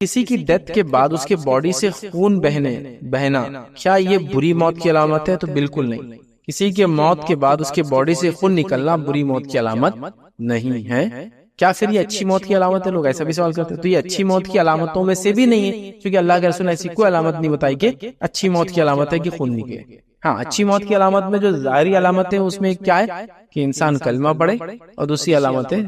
کسی کی ڈیتھ کے بعد اس کے باڈی سے خون بہنا کیا یہ بری موت کی علامت ہے؟ تو بالکل نہیں. کسی کے موت کے بعد اس کے باڈی سے خون نکلنا بری موت کی علامت نہیں ہے. کیا پھر یہ اچھی موت کی علامت ہے؟ لوگ ایسا بھی سوال کرتے ہیں. تو یہ اچھی موت کی علامتوں میں سے بھی نہیں ہے، کیونکہ اللہ کے رسول نے ایسی کوئی علامت نہیں بتائی کہ اچھی موت کی علامت ہے کہ خون نکلے. ہاں، اچھی موت کی علامت میں جو ظاہری علامت ہے اس میں کیا ہے کہ انسان کلمہ پڑھے، اور دوسری علامت ہے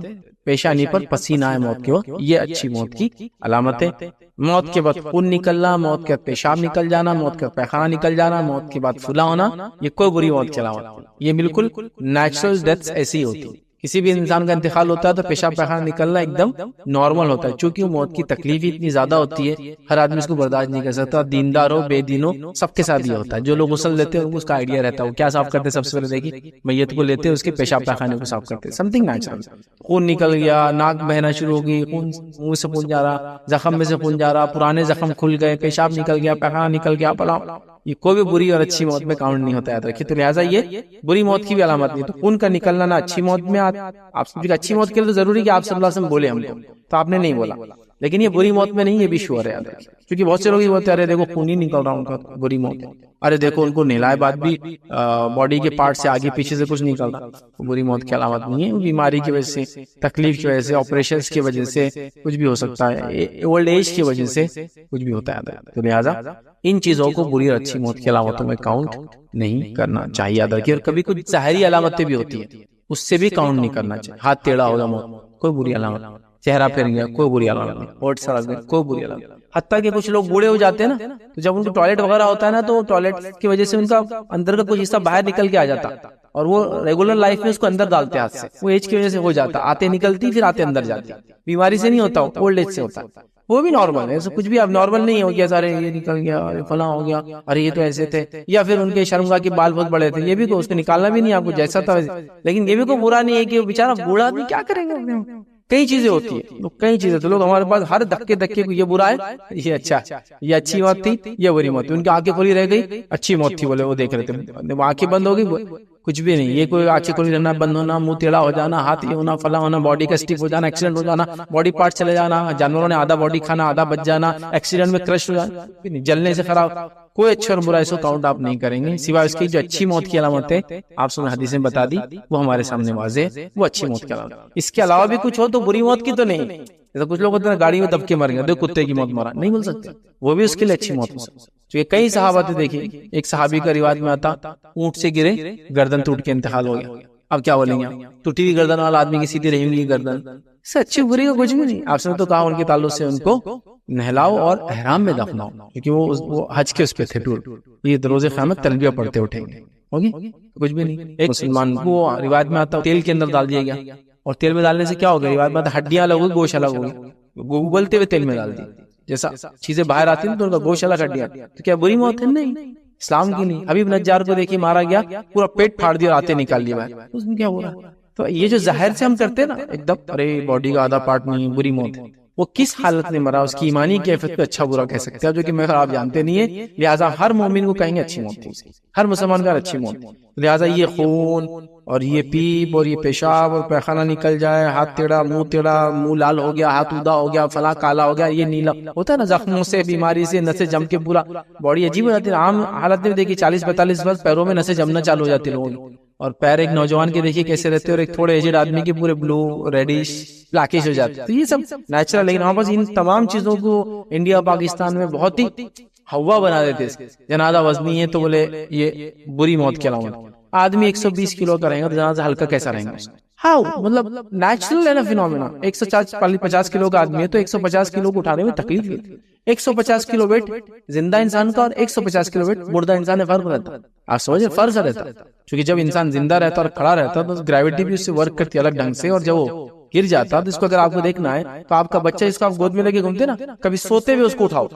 پیشانی پر پسینہ آئے موت کے وقت. یہ اچھی موت کی علامت ہے. موت کے بعد خون نکلنا، موت کے بعد پیشاب نکل جانا، موت کا پیخانہ نکل جانا، موت کے بعد پھلا ہونا، یہ کوئی بری موت کی علامت نہیں. یہ بالکل نیچرل ڈیتھ ایسی ہوتی. کسی بھی انسان کا انتقال ہوتا ہے تو پیشاب پیخانہ نکلنا ایک دم نارمل ہوتا ہے، چونکہ موت کی تکلیف اتنی زیادہ ہوتی ہے، ہر آدمی اس کو برداشت نہیں کر سکتا. دیندار ہو بے دین ہو، سب کے ساتھ یہ ہوتا ہے. جو لوگ غسل لیتے ہیں ان کو اس کا آئیڈیا رہتا ہے وہ کیا صاف کرتے ہیں. سب سے پہلے دیکھیے میت کو لیتے ہیں، اس کے پیشاب پیخانے کو صاف کرتے ہیں. Some thing natural. خون نکل گیا، ناک بہنا شروع ہو گئی، خون منہ سے خون جا رہا، زخم میں سے خون جا رہا، پرانے زخم کھل گئے، پیشاب نکل گیا، پیخانہ نکل گیا، پلا، یہ کوئی بھی بری اور اچھی موت میں کاؤنٹ نہیں ہوتا. یاد رکھیے. تو لہٰذا یہ بری موت کی بھی علامت نہیں. تو خون کا نکلنا نہ اچھی موت میں آپ اچھی موت کے لیے تو ضروری کہ آپ صلی اللہ علیہ وسلم بولے ہم کو، تو آپ نے نہیں بولا. لیکن یہ بری موت میں نہیں، یہ بھی شور ہے. کیونکہ بہت سے لوگ یہ بولتے ہیں ارے دیکھو خون ہی نکل رہا ان کا، بری موت ہے. ارے دیکھو ان کو نہلائے بعد بھی باڈی کے پارٹ سے آگے پیچھے سے کچھ نہیں نکل رہا، بری موت کی علامت نہیں ہے. بیماری کی وجہ سے، تکلیف کی وجہ سے، آپریشنز کی وجہ سے کچھ بھی ہو سکتا ہے، اولڈ ایج کی وجہ سے کچھ بھی ہوتا ہے. تو لہٰذا ان چیزوں کو بری اور اچھی موت کی علامتوں میں کاؤنٹ نہیں کرنا چاہیے. یاد رکھیے. اور کبھی کچھ ظاہری علامتیں بھی ہوتی ہیں، اس سے بھی کاؤنٹ نہیں کرنا چاہیے. ہاتھ ٹیڑھا ہوگا موت، کوئی بری علامت. چہرہ پھر گیا، کوئی بری علامت نہیں. ہوٹھ سڑک گیا، کوئی بری علامت. حتیٰ کہ کچھ لوگ بوڑھے ہو جاتے ہیں نا، تو جب ان کو ٹوائلٹ وغیرہ ہوتا ہے نا، تو ٹوائلٹ کی وجہ سے ان کا اندر کا کچھ حصہ باہر نکل کے آ جاتا، اور وہ ریگولر لائف میں اس کو اندر ڈالتے ہاتھ سے. وہ ایج کی وجہ سے ہو جاتا، آتے نکلتی پھر آتے اندر جاتی. بیماری سے نہیں ہوتا، اولڈ ایج سے ہوتا. وہ بھی نارمل ہے، ایسا کچھ بھی اب نارمل نہیں ہو گیا سارے یہ نکل گیا، فلاں ہو گیا، ارے یہ تو ایسے تھے. یا پھر ان کے شرمگاہ کے بال بہت بڑے تھے، یہ بھی کو اس کو نکالنا بھی نہیں آپ کو، جیسا تھا. لیکن یہ بھی کوئی برا نہیں ہے کہ وہ بیچارہ بوڑھا آدمی کیا کرے گا. کئی چیزیں ہوتی ہیں، کئی چیزیں. تو لوگ ہمارے پاس ہر دھکے دھکے کو یہ برا ہے، یہ اچھا، یہ اچھی موت تھی، یہ بری موت تھی. ان کی آنکھیں کھلی رہ گئی، اچھی موت تھی بولے، وہ دیکھ رہے تھے. آنکھیں بند ہو گئی، کچھ بھی نہیں. یہ کوئی آنکھیں کھلی رہنا، بند ہونا، منہ ٹیڑھا ہو جانا، ہاتھ یہ ہونا، فلاں ہونا، باڈی کا اسٹک ہو جانا، ایکسیڈنٹ ہو جانا، باڈی پارٹ چلے جانا، جانوروں نے آدھا باڈی کھانا، آدھا بچ جانا، ایکسیڈنٹ میں کرش ہو جانا، جلنے سے خراب. کوئی اچھا اور برا اس کو کاؤنٹ آپ نہیں کریں گے، سوائے اس کی جو اچھی موت کی علامت ہے آپ سن حدیث میں بتا دی، وہ ہمارے سامنے واضح، وہ اچھی موت کی علامت. اس کے علاوہ بھی کچھ ہو تو بری موت کی تو نہیں. جیسا کچھ لوگ ہوتے ہیں گاڑی میں دب کے مر گئے، دیکھ کتے کی موت مرا، نہیں بول سکتے، وہ بھی اس کے لیے اچھی موت ہو سکتی. تو یہ کئی صحابہ تھے. دیکھیے ایک صحابی کا روایت میں آتا، اونٹ سے گرے، گردن ٹوٹ کے انتقال ہو گیا. اب کیا بولیں گے؟ ٹوٹی ہوئی گردن والا آدمی کی سیدھی رہی ہوئی گردن سے اچھی بری کا کچھ بھی نہیں. آپ نے تو کہا ان کے تعلق سے ان کو نہلاؤ اور احرام میں دفناؤ، کیونکہ وہ حج کے اس پہ تھے. یہ روز قیامت تلبیہ پڑھتے اٹھیں گے، ہوگی کچھ بھی نہیں. ایک مسلمان کو روایت میں آتا تیل کے اندر ڈال دیا گیا، اور تیل میں ڈالنے سے کیا ہوگا؟ روایت میں آتا ہڈیاں الگ ہوگی، گوشت الگ ہوگی. گوگلتے ہوئے تیل میں ڈال دی، جیسا چیزیں باہر آتی ہیں تو ان کا گوشت الگ، ہڈیاں. تو کیا بری موت ہے؟ نہیں، اسلام کی نہیں. حبیب نجار کو دیکھیے مارا گیا، پورا پیٹ پھاڑ دیا، آتے نکال لیے باہر، اس میں کیا ہو رہا ہے؟ تو یہ جو ظاہر سے ہم کرتے ہیں نا ایک دم، ارے باڈی کا آدھا پارٹ نہیں، بری موت ہے. وہ کس حالت میں مرا، اس کی ایمانی کیفیت کو اچھا برا کہہ سکتے ہیں، جو کہ مگر آپ جانتے نہیں ہیں. لہٰذا ہر مومن کو کہیں گے اچھی موت تھی، ہر مسلمان کا اچھی موت. لہٰذا یہ خون اور یہ پیپ اور یہ پیشاب اور پیخانہ نکل جائے، ہاتھ ٹیڑھا، منہ لال ہو گیا، ہاتھ اودا ہو گیا، فلاں کالا ہو گیا، یہ نیلا ہوتا ہے نا، زخموں سے، بیماری سے نسیں جم کے پورا باڈی عجیب ہو جاتی ہے. عام حالت میں دیکھیے 40-45 برس پیروں میں نسیں جمنا چالو ہو جاتی ہے لوگوں کی، اور پیر ایک نوجوان کے دیکھیے کیسے رہتے ہیں، اور ایک تھوڑے ایجڈ آدمی کے پورے بلو ریڈش بلیکش ہو جاتے ہیں. تو یہ سب نیچرل. لیکن ہمارے پاس ان تمام چیزوں کو انڈیا پاکستان میں بہت ہی ہوا بنا دیتے. جنازہ وزنی ہے تو بولے یہ بری موت کی علامت. آدمی 120 کلو کا رہے گا تو جنازہ ہلکا کیسا رہے گا؟ ہاں مطلب نیچرل ہے نا فینومینا. 150 کلو کا آدمی ہے تو 150 کلو کو اٹھانے میں تکلیف ہوتی ہے. 150 کلو ویٹ زندہ انسان کا اور 150 کلو ویٹ مردہ انسان میں فرق رہتا ہے. آپ سمجھے فرق رہتا ہے، کیونکہ جب انسان زندہ رہتا اور کھڑا رہتا تو گریوٹی بھی اس سے ورک کرتی الگ ڈھنگ سے، اور جب وہ گر جاتا تو اس کو اگر آپ کو دیکھنا ہے تو آپ کا بچہ اس کو آپ گود میں لے کے گھومتے نا، کبھی سوتے ہوئے اس کو اٹھاؤ،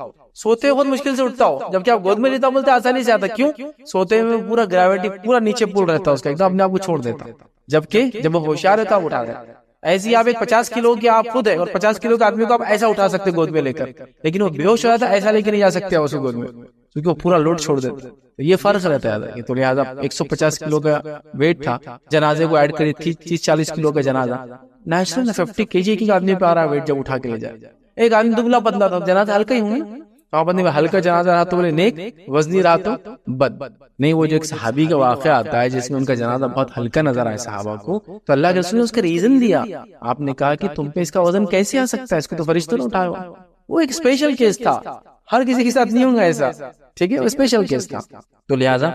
سوتے ہوئے بہت مشکل سے اٹھتا ہو، جبکہ آپ گود میں لیتا بولتے آسانی سے آتا. کیوں؟ سوتے میں پورا گریوٹی پورا نیچے پول رہتا ہے اس کا، ایک دم اپنے آپ کو چھوڑ دیتا، جبکہ جب وہ ہوشیار رہتا وہ اٹھا دیتا. ایسے ہی آپ ایک 50 کلو کی آپ خود ہے، اور 50 کلو کے آدمی کو آپ ایسا اٹھا سکتے گود میں لے کر، لیکن وہ بے ہوش ہو جاتا ہے، ایسا لے کے نہیں جا سکتے اس گود میں، کیونکہ وہ پورا لوڈ چھوڑ دیتا. یہ فرق رہتا ہے. تو لہٰذا 150 کلو کا ویٹ تھا، جنازے کو ایڈ کری 30-40 کلو کا جنازہ نیچرل 50 kg کی آدمی پہ آ رہا ہے ویٹ جب اٹھا کے لے جائے. ایک آدمی دبلا پتلا تھا, جنازہ ہلکا ہی ہوں تو آپ نے ہلکا جنازہ رہا تو بولے نیک, وزنی رہا تو بد. نہیں, وہ جو ایک صحابی کا واقعہ آتا ہے جس میں ان کا جنازہ بہت ہلکا نظر آئے صحابہ کو, تو اللہ کے رسول نے اس کا ریزن دیا. آپ نے کہا کہ تم پہ اس کا وزن کیسے آ سکتا ہے, اس کو تو فرشتوں نے اٹھایا. وہ ایک اسپیشل کیس تھا, ہر کسی کے ساتھ نہیں ہوگا ایسا, ٹھیک ہے, وہ اسپیشل کیس تھا. تو لہٰذا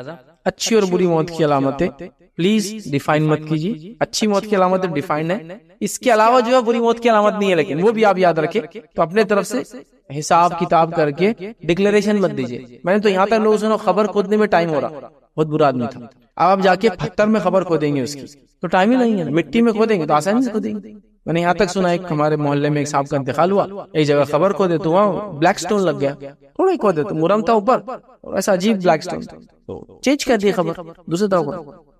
اچھی اور بری موت کی علامتیں پلیز ڈیفائن مت کیجیے. اچھی موت کی علامتیں ڈیفائنڈ ہے, اس کے علاوہ جو ہے بری موت کی علامت نہیں ہے, لیکن وہ بھی آپ یاد رکھیں. تو اپنے طرف سے حساب کتاب کر کے ڈکلیریشن مت دیجیے. میں نے تو یہاں تک لوگوں سے خبر کھودنے میں ٹائم ہو رہا, بہت برا آدمی تھا. اب آپ جا کے پتھر میں خبر کھودیں گے اس کی تو ٹائم ہی نہیں ہے, مٹی میں کھودیں گے تو آسانی سے کھودیں گے. میں نے یہاں تک سنا ایک ہمارے محلے میں ایک صاحب کا انتقال ہوا, ایک جگہ خبر کھودے تو وہاں بلیک سٹون لگ گیا, تھوڑا ہی کھودے تو مرم تھا اوپر, ایسا عجیب بلیک سٹون, تو چینج کر دی خبر دوسری طرف.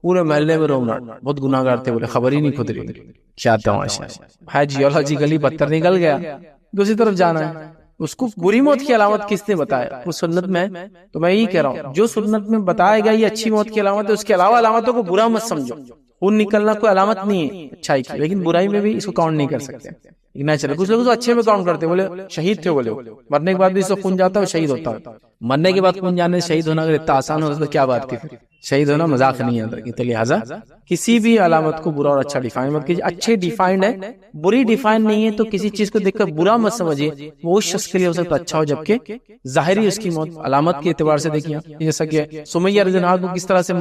پورے محلے میں رونا, بہت گناہگار تھے, بولے خبر ہی نہیں کھود رہی. کیا تماشا ہے, جیولوجیکلی پتھر نکل گیا, دوسری طرف جانا ہے. اس کو بری موت کی علامت کس نے بتایا, وہ سنت میں. تو میں یہی کہہ رہا ہوں, جو سنت میں بتایا گیا یہ اچھی موت کی علامت ہے, اس کے علاوہ علامتوں کو برا مت سمجھو. خون نکلنا کوئی علامت نہیں ہے اچھائی کی, لیکن برائی میں بھی اس کو کاؤنٹ نہیں کر سکتے. نیچرل کچھ لوگ اچھے میں کاؤنٹ کرتے, بولے شہید تھے, بولے مرنے کے بعد بھی اس کو خون جاتا ہے شہید ہوتا ہے. مرنے کے بعد خون جانے سے شہید ہونا اگر اتنا آسان ہو تو کیا بات کی, شہید ہونا مذاق نہیں ہے. تو لہٰذا کسی بھی علامت کو برا اور اچھا ڈیفائن مت کیجیے. اچھے ڈیفائنڈ ہے, بری ڈیفائن نہیں ہے, تو کسی چیز کو دیکھ کر برا مت سمجھیے. وہ اس شخص کے لیے ہو سکتا اچھا ہو, جبکہ ظاہری اس کی موت علامت کے اعتبار سے دیکھیے, جیسا کہ سمیہ رضی اللہ عنہا کو کس طرح سے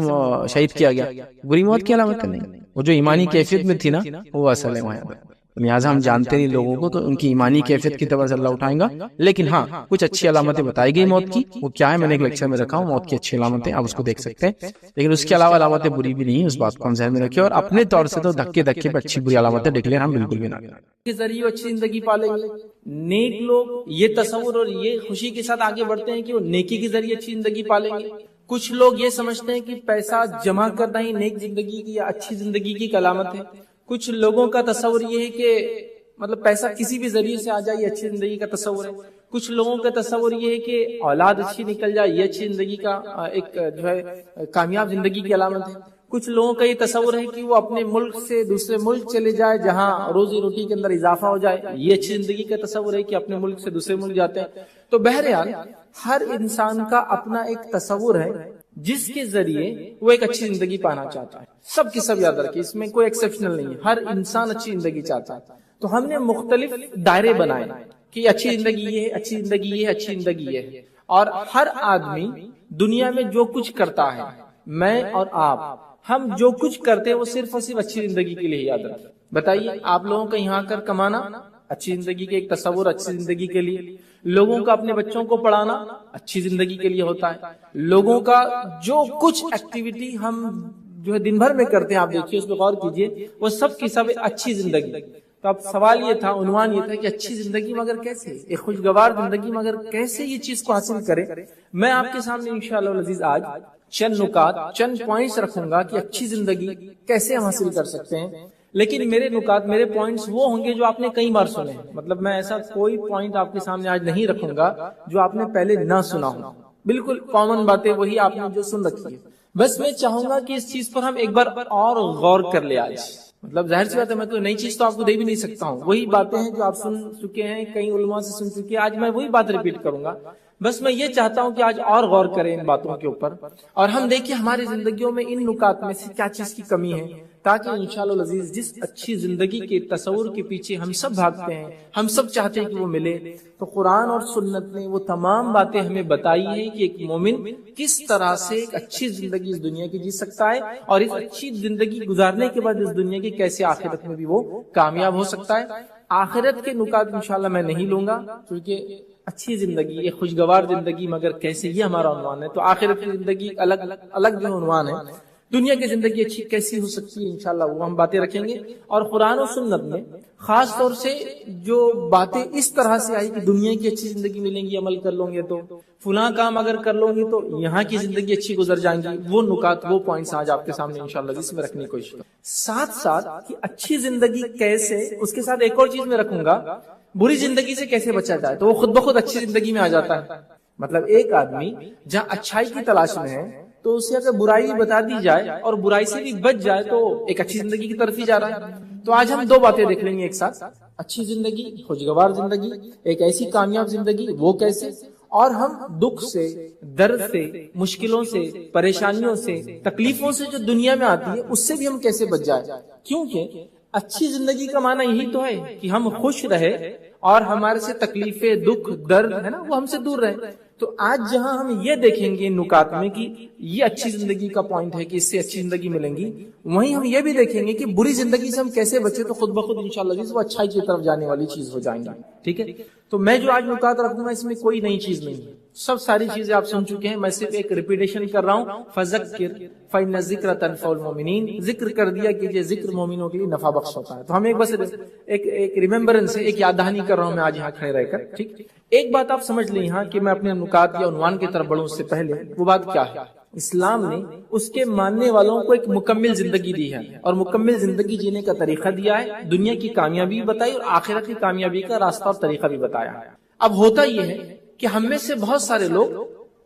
شہید کیا گیا, بری موت کی علامت کا نہیں. وہ جو ایمانی کیفیت میں تھی نا, وہ اصل ہے وہاں. لہٰذا ہم جانتے نہیں لوگوں کو, تو ان کی ایمانی کیفیت کی طرف سے اللہ اٹھائیں گا. لیکن ہاں, کچھ اچھی علامتیں بتائی گئی موت کی, وہ کیا ہے میں نے ایک لیکچر میں رکھا ہوں, موت کی اچھی علامتیں, آپ اس کو دیکھ سکتے ہیں. لیکن اس کے علاوہ علامتیں بری بھی نہیں, اس بات کو ہم ذہن میں رکھیں. اور اپنے طور سے تو دھکے دھکے پہ اچھی بری علامتیں ڈکلیئر ہم بالکل بھی نہ کریں. کے ذریعے اچھی زندگی پالیں گے. نیک لوگ یہ تصور اور یہ خوشی کے ساتھ آگے بڑھتے ہیں کہ وہ نیکی کے ذریعے اچھی زندگی پالیں گے. کچھ لوگ یہ سمجھتے ہیں کہ پیسہ جمع کرنا ہی نیک زندگی کی یا اچھی زندگی کی علامت ہے. کچھ لوگوں کا تصور یہ ہے کہ مطلب پیسہ کسی بھی ذریعے سے آ جائے یہ اچھی زندگی کا تصور ہے. کچھ لوگوں کا تصور یہ ہے کہ اولاد اچھی نکل جائے یہ اچھی زندگی کا ایک جو ہے کامیاب زندگی کی علامت ہے. کچھ لوگوں کا یہ تصور ہے کہ وہ اپنے ملک سے دوسرے ملک چلے جائے جہاں روزی روٹی کے اندر اضافہ ہو جائے, یہ اچھی زندگی کا تصور ہے کہ اپنے ملک سے دوسرے ملک جاتے ہیں. تو بہرحال ہر انسان کا اپنا ایک تصور ہے جس کے ذریعے وہ ایک اچھی زندگی پانا چاہتا ہے. سب کی سب یاد رکھیں, اس میں کوئی ایکسیپشنل نہیں ہے, ہر انسان اچھی زندگی چاہتا ہے. تو ہم نے مختلف دائرے بنائے کہ اچھی زندگی یہ ہے, اچھی زندگی یہ ہے, اچھی زندگی یہ ہے. اور ہر آدمی دنیا میں جو کچھ کرتا ہے, میں اور آپ, ہم جو کچھ کرتے ہیں وہ صرف اور صرف اچھی زندگی کے لیے یاد رکھیں. بتائیے, آپ لوگوں کا یہاں کر کمانا اچھی زندگی کے ایک تصور اچھی زندگی کے لیے, لوگوں کا اپنے بچوں کو پڑھانا اچھی زندگی کے لیے ہوتا ہے, لوگوں کا جو کچھ ایکٹیویٹی ہم جو ہے دن بھر میں کرتے ہیں, آپ دیکھیے اس پہ غور کیجیے, وہ سب کی سب اچھی زندگی. تو اب سوال یہ تھا, عنوان یہ تھا کہ اچھی زندگی مگر کیسے, ایک خوشگوار زندگی مگر کیسے یہ چیز کو حاصل کرے. میں آپ کے سامنے انشاءاللہ العزیز آج چند نکات, چند پوائنٹس رکھوں گا کہ اچھی زندگی کیسے ہم حاصل کر سکتے ہیں. لیکن میرے نکات, میرے پوائنٹس وہ ہوں گے جو آپ نے کئی بار سنے ہیں. مطلب میں ایسا کوئی پوائنٹ آپ کے سامنے آج نہیں رکھوں گا جو آپ نے پہلے نہ سنا ہو. بالکل کامن باتیں وہی آپ نے جو سن رکھی ہے. بس میں چاہوں گا کہ اس چیز پر ہم ایک بار اور غور کر لیں آج. مطلب ظاہر سی بات ہے, میں تو نئی چیز تو آپ کو دے بھی نہیں سکتا ہوں, وہی باتیں ہیں جو آپ سن چکے ہیں, کئی علماء سے سن چکے ہیں. آج میں وہی بات ریپیٹ کروں گا. بس میں یہ چاہتا ہوں کہ آج اور غور کریں ان باتوں کے اوپر, اور ہم دیکھیں ہماری زندگیوں میں ان نکات میں سے کیا چیز کی کمی ہے, تاکہ انشاءاللہ العزیز جس اچھی زندگی کے تصور کے پیچھے ہم سب بھاگتے ہیں, ہم سب چاہتے ہیں کہ وہ ملے, تو قرآن اور سنت نے وہ تمام باتیں ہمیں بتائی ہیں کہ ایک مومن کس طرح سے ایک اچھی زندگی اس دنیا کی جی سکتا ہے, اور اس اچھی زندگی گزارنے کے بعد اس دنیا کی کیسے آخرت میں بھی وہ کامیاب ہو سکتا ہے. آخرت کے نکات انشاءاللہ میں نہیں لوں گا, کیونکہ اچھی زندگی, ایک خوشگوار زندگی مگر کیسے, یہ ہمارا عنوان ہے. تو آخرت کی زندگی الگ جو عنوان ہے, دنیا کی زندگی اچھی کیسی ہو سکتی ہے, انشاءاللہ وہ ہم باتیں رکھیں گے. اور قرآن و سنت میں خاص طور سے جو باتیں اس طرح سے آئی کہ دنیا کی اچھی زندگی ملیں گی, عمل کر لوں گے تو فلاں کام اگر کر لوں گے تو یہاں کی زندگی اچھی گزر جائیں گی, وہ نکات, وہ پوائنٹس آج آپ کے سامنے انشاءاللہ جس میں رکھنے کی کوشش کروں. ساتھ ساتھ کہ اچھی زندگی کیسے, اس کے ساتھ ایک اور چیز میں رکھوں گا, بری زندگی سے کیسے بچا جائے, تو وہ خود بخود اچھی زندگی میں آ جاتا ہے. مطلب ایک آدمی جہاں اچھائی کی تلاش میں ہے تو اسے اگر برائی بتا دی جائے اور برائی سے بھی بچ جائے تو ایک اچھی زندگی کی طرف ہی جا رہا ہے. تو آج ہم دو باتیں دیکھ لیں گے ایک ساتھ. اچھی زندگی، خوشگوار زندگی، ایک ایسی کامیاب زندگی، وہ کیسے، اور ہم دکھ سے، درد سے، مشکلوں سے، پریشانیوں سے، تکلیفوں سے جو دنیا میں آتی ہے اس سے بھی ہم کیسے بچ جائیں. کیونکہ اچھی زندگی کا معنی یہی تو ہے کہ ہم خوش رہے اور ہمارے سے تکلیفیں، دکھ، درد ہے نا وہ ہم سے دور رہے. تو آج جہاں ہم یہ دیکھیں گے نکات میں کہ یہ اچھی زندگی کا پوائنٹ ہے کہ اس سے اچھی زندگی ملیں گی، وہیں ہم یہ بھی دیکھیں گے کہ بری زندگی سے ہم کیسے بچے تو خود بخود انشاءاللہ وہ اچھائی کی طرف جانے والی چیز ہو جائیں گی. ٹھیک ہے. تو میں جو آج نکات رکھوں گا اس میں کوئی نئی چیز نہیں ہے، سب ساری چیزیں آپ سن چکے ہیں. میں صرف ایک ریپیٹیشن کر رہا ہوں. فذکر فإن الذکر تنفع المؤمنین، ذکر کر دیا کہ ذکر مومنوں کے لیے نفع بخش ہوتا ہے. تو ہم ایک بس ایک ریممبرنس، ایک یاد دہانی کر رہا ہوں میں آج یہاں کھڑے رہ کر. ٹھیک. ایک بات آپ سمجھ لیں یہاں کہ میں اپنے نکات یا عنوان کی طرف بڑھوں اس سے پہلے، وہ بات کیا ہے؟ اسلام نے اس کے ماننے والوں کو ایک مکمل زندگی دی ہے اور مکمل زندگی جینے کا طریقہ دیا ہے. دنیا کی کامیابی بھی بتائی اور آخرت کی کامیابی کا راستہ اور طریقہ بھی بتایا. اب ہوتا یہ ہے کہ ہم میں سے بہت سارے لوگ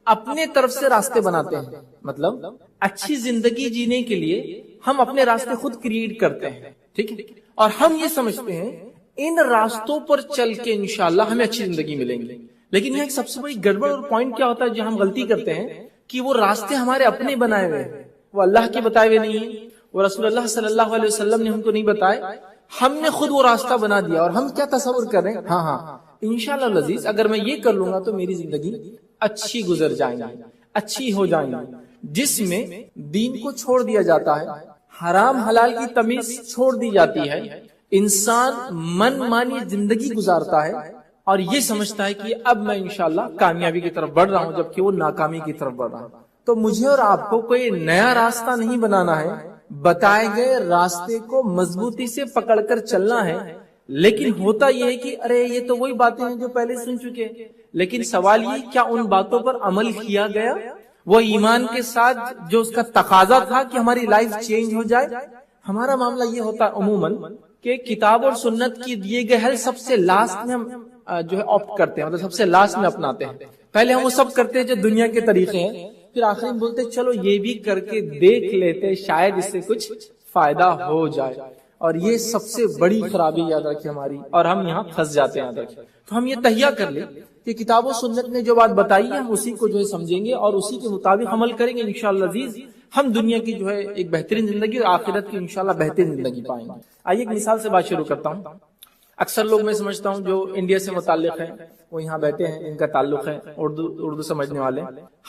اپنے طرف سے راستے بناتے ہیں. مطلب اچھی زندگی جینے کے لیے ہم اپنے راستے خود کریٹ کرتے ہیں. ٹھیک ہے. اور ہم یہ سمجھتے ہیں ان راستوں پر چل کے انشاءاللہ ہمیں اچھی زندگی ملیں گی. لیکن یہ ایک سب سے بڑی گڑبڑ اور پوائنٹ کیا ہوتا ہے جو ہم غلطی کرتے ہیں کہ وہ راستے ہمارے اپنے بنائے ہوئے ہیں، وہ اللہ کے بتائے ہوئے نہیں ہیں، وہ رسول اللہ صلی اللہ علیہ وسلم نے ہم کو نہیں بتائے. ہم نے خود وہ راستہ بنا دیا اور ہم کیا تصور کر رہے ہیں، ہاں انشاءاللہ العزیز اگر میں یہ کر لوں گا تو میری زندگی اچھی گزر جائیں گی، اچھی ہو جائیں گی، جس میں دین کو چھوڑ دیا جاتا ہے، حرام حلال کی تمیز چھوڑ دی جاتی ہے، انسان من مانی زندگی گزارتا ہے اور یہ سمجھتا ہے کہ اب میں انشاءاللہ کامیابی کی طرف بڑھ رہا ہوں جبکہ وہ ناکامی کی طرف بڑھ رہا ہے. تو مجھے اور آپ کو کوئی نیا راستہ نہیں بنانا ہے، بتائے گئے راستے کو مضبوطی سے پکڑ کر چلنا ہے. لیکن ہوتا یہ ہے کہ ارے یہ تو وہی باتیں ہیں جو پہلے سن چکے. لیکن سوال یہ کیا ان باتوں پر عمل کیا گیا؟ وہ ایمان کے ساتھ جو اس کا تقاضا تھا کہ ہماری لائف چینج ہو جائے. ہمارا معاملہ یہ ہوتا ہے عموماً کہ کتاب اور سنت کی دیے گئے حل سب سے لاسٹ میں ہم جو ہے آپٹ کرتے ہیں، مطلب سب سے لاسٹ میں اپناتے ہیں. پہلے ہم وہ سب کرتے ہیں جو دنیا کے طریقے ہیں، پھر آخر میں بولتے چلو یہ بھی کر کے دیکھ لیتے شاید اس سے کچھ فائدہ ہو جائے. اور یہ سب سے بڑی خرابی یاد رکھیں ہماری، اور ہم یہاں پھنس جاتے ہیں. یاد رکھیں تو ہم یہ تہیہ کر لیں کہ کتاب و سنت نے جو بات بتائی ہے ہم اسی کو جو ہے سمجھیں گے اور اسی کے مطابق عمل کریں گے. انشاءاللہ عزیز ہم دنیا کی جو ہے ایک بہترین زندگی اور آخرت کی انشاءاللہ بہترین زندگی پائیں گے. آئیے ایک مثال سے بات شروع کرتا ہوں. اکثر لوگ میں سمجھتا ہوں جو انڈیا سے متعلق ہیں وہ یہاں بیٹھے ہیں، ان کا تعلق ہے اردو سمجھنے والے.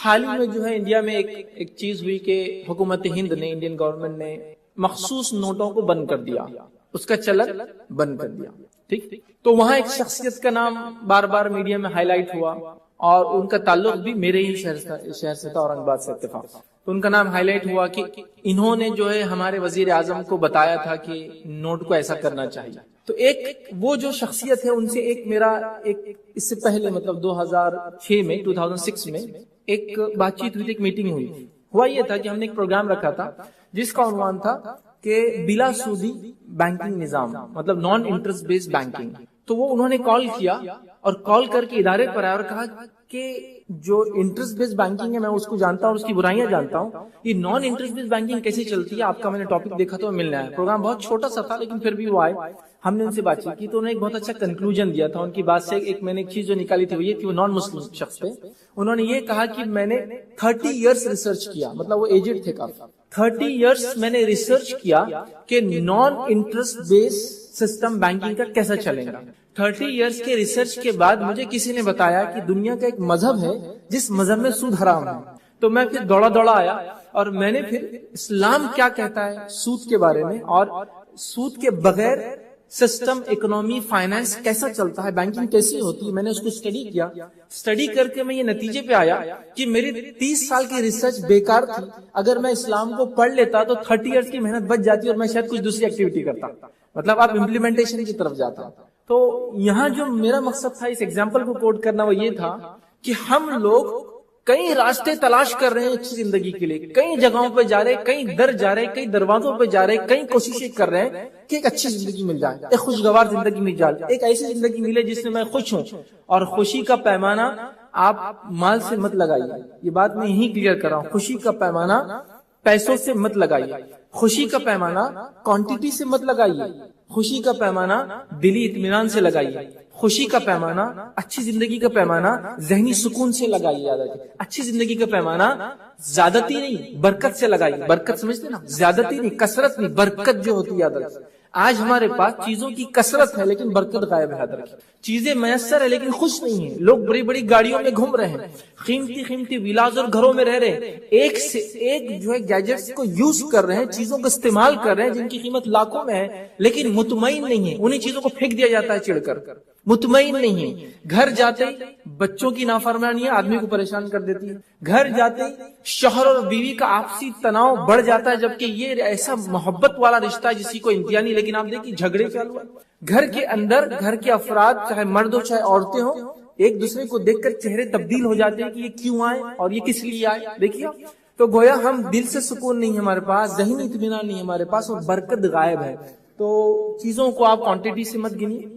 حال ہی میں جو ہے انڈیا میں ایک چیز ہوئی کہ حکومت ہند نے، انڈین گورنمنٹ نے مخصوص نوٹوں کو بند کر دیا، اس کا چلن بند کر دیا. ٹھیک. تو وہاں ایک شخصیت کا نام بار بار میڈیا میں ہائی لائٹ ہوا اور ان کا تعلق بھی میرے ہی شہر سے تھا، اورنگ آباد سے اتفاق. تو ان کا نام ہائی لائٹ ہوا کہ انہوں نے جو ہے ہمارے وزیر اعظم کو بتایا تھا کہ نوٹ کو ایسا کرنا چاہیے. تو ایک وہ جو شخصیت ہے ان سے ایک میرا اس سے پہلے مطلب 2006 میں ایک بات چیت ہوئی تھی، ایک میٹنگ ہوئی. ہوا یہ تھا کہ ہم نے ایک پروگرام رکھا تھا جس کا عنوان تھا کہ بلا سودی بینکنگ نظام، مطلب نان انٹرسٹ بیسڈ بینکنگ. تو وہ انہوں نے کال کیا اور کال کر کے ادارے پر آیا اور کہا کہ جو انٹرسٹ بیسڈ بینکنگ ہے میں اس کو جانتا ہوں اور اس کی برائیاں جانتا ہوں، یہ نان انٹرسٹ بیسڈ بینکنگ کیسے چلتی ہے؟ آپ کا میں نے ٹاپک دیکھا تو ملنا ہے. پروگرام بہت چھوٹا سا تھا لیکن پھر بھی وہ آئے، ہم نے ان سے بات چیت کی تو انہوں نے ایک بہت اچھا کنکلوژن دیا تھا. ان کی بات سے میں نے ایک چیز جو نکالی تھی وہ یہ کہ وہ نان مسلم شخص تھے. انہوں نے یہ کہا کہ میں نے 30 ایئرس ریسرچ کیا، مطلب وہ ایجڈ تھے کافی. 30 ایئرس میں نے ریسرچ کیا کہ نان انٹرسٹ بیس سسٹم بینکنگ کا کیسا چلے گا. 30 ایئرس کے ریسرچ کے بعد مجھے کسی نے بتایا کہ دنیا کا ایک مذہب ہے جس مذہب میں سود حرام ہے. تو میں پھر دوڑا آیا اور میں نے پھر اسلام کیا کہتا ہے سود کے بارے میں اور سود کے بغیر سسٹم، اکنامی، فائنانس کیسا چلتا ہے، بینکنگ کیسی ہوتی ہے، میں نے اس کو اسٹڈی کیا. اسٹڈی کر کے میں یہ نتیجے پہ آیا کہ میری 30 سال کی ریسرچ بیکار تھی. اگر میں اسلام کو پڑھ لیتا تو 30 ایئرس کی محنت بچ جاتی اور میں شاید کچھ دوسری ایکٹیویٹی کرتا. مطلب آپ امپلیمنٹیشن کی طرف جاتا. تو یہاں جو میرا مقصد تھا اس ایگزامپل کو کوٹ کرنا وہ یہ تھا کہ ہم لوگ کئی راستے تلاش کر رہے ہیں اچھی زندگی کے لیے، کئی جگہوں پہ جا رہے، کئی در جا رہے، کئی دروازوں پہ جا رہے، کئی کوششیں کر رہے ہیں کہ ایک اچھی زندگی مل جائے، ایک خوشگوار زندگی مل جائے، ایک ایسی زندگی ملے جس میں میں خوش ہوں. اور خوشی کا پیمانہ آپ مال سے مت لگائیے. یہ بات میں یہی کلیئر کر رہا ہوں. خوشی کا پیمانہ پیسوں سے مت لگائیے, خوشی کا پیمانہ کوانٹٹی سے مت لگائیے, خوشی کا پیمانہ دلی اطمینان سے لگائیے, خوشی کا پیمانہ, اچھی زندگی کا پیمانہ ذہنی سکون سے لگائیے. یاد رکھیے, اچھی زندگی کا پیمانہ زیادتی نہیں برکت سے لگائیے. برکت سمجھتے نا, زیادتی نہیں, کثرت نہیں, برکت جو ہوتی ہے. یاد رکھیے, آج ہمارے پاس چیزوں کی کثرت ہے لیکن برکت غائب ہے. یاد رکھیے, چیزیں میسر ہے لیکن خوش نہیں ہیں. لوگ بڑی بڑی گاڑیوں میں گھوم رہے ہیں, قیمتی قیمتی ولاز اور گھروں میں رہ رہے ہیں, ایک سے ایک جو ہے گیجٹس کو یوز کر رہے ہیں, چیزوں کو استعمال کر رہے ہیں جن کی قیمت لاکھوں میں ہے, لیکن مطمئن نہیں ہے. انہیں چیزوں کو پھینک دیا جاتا ہے چڑھ کر, مطمئن نہیں ہے. گھر جاتے بچوں کی نافرمانی آدمی کو پریشان کر دیتی ہے. گھر جاتے شوہر اور بیوی کا آپسی تناؤ بڑھ جاتا ہے, جبکہ یہ ایسا محبت والا رشتہ ہے جس کی کوئی انتہا نہیں, لیکن آپ دیکھیے جھگڑے چالو ہے. گھر کے اندر گھر کے افراد چاہے مرد ہو چاہے عورتیں ہوں, ایک دوسرے کو دیکھ کر چہرے تبدیل ہو جاتے ہیں کہ یہ کیوں آئے اور یہ کس لیے آئے. دیکھیے, تو گویا ہم دل سے سکون نہیں ہمارے پاس, ذہنی اطمینان نہیں ہمارے پاس, اور برکت غائب ہے. تو چیزوں کو آپ کوانٹٹی سے مت گنیے,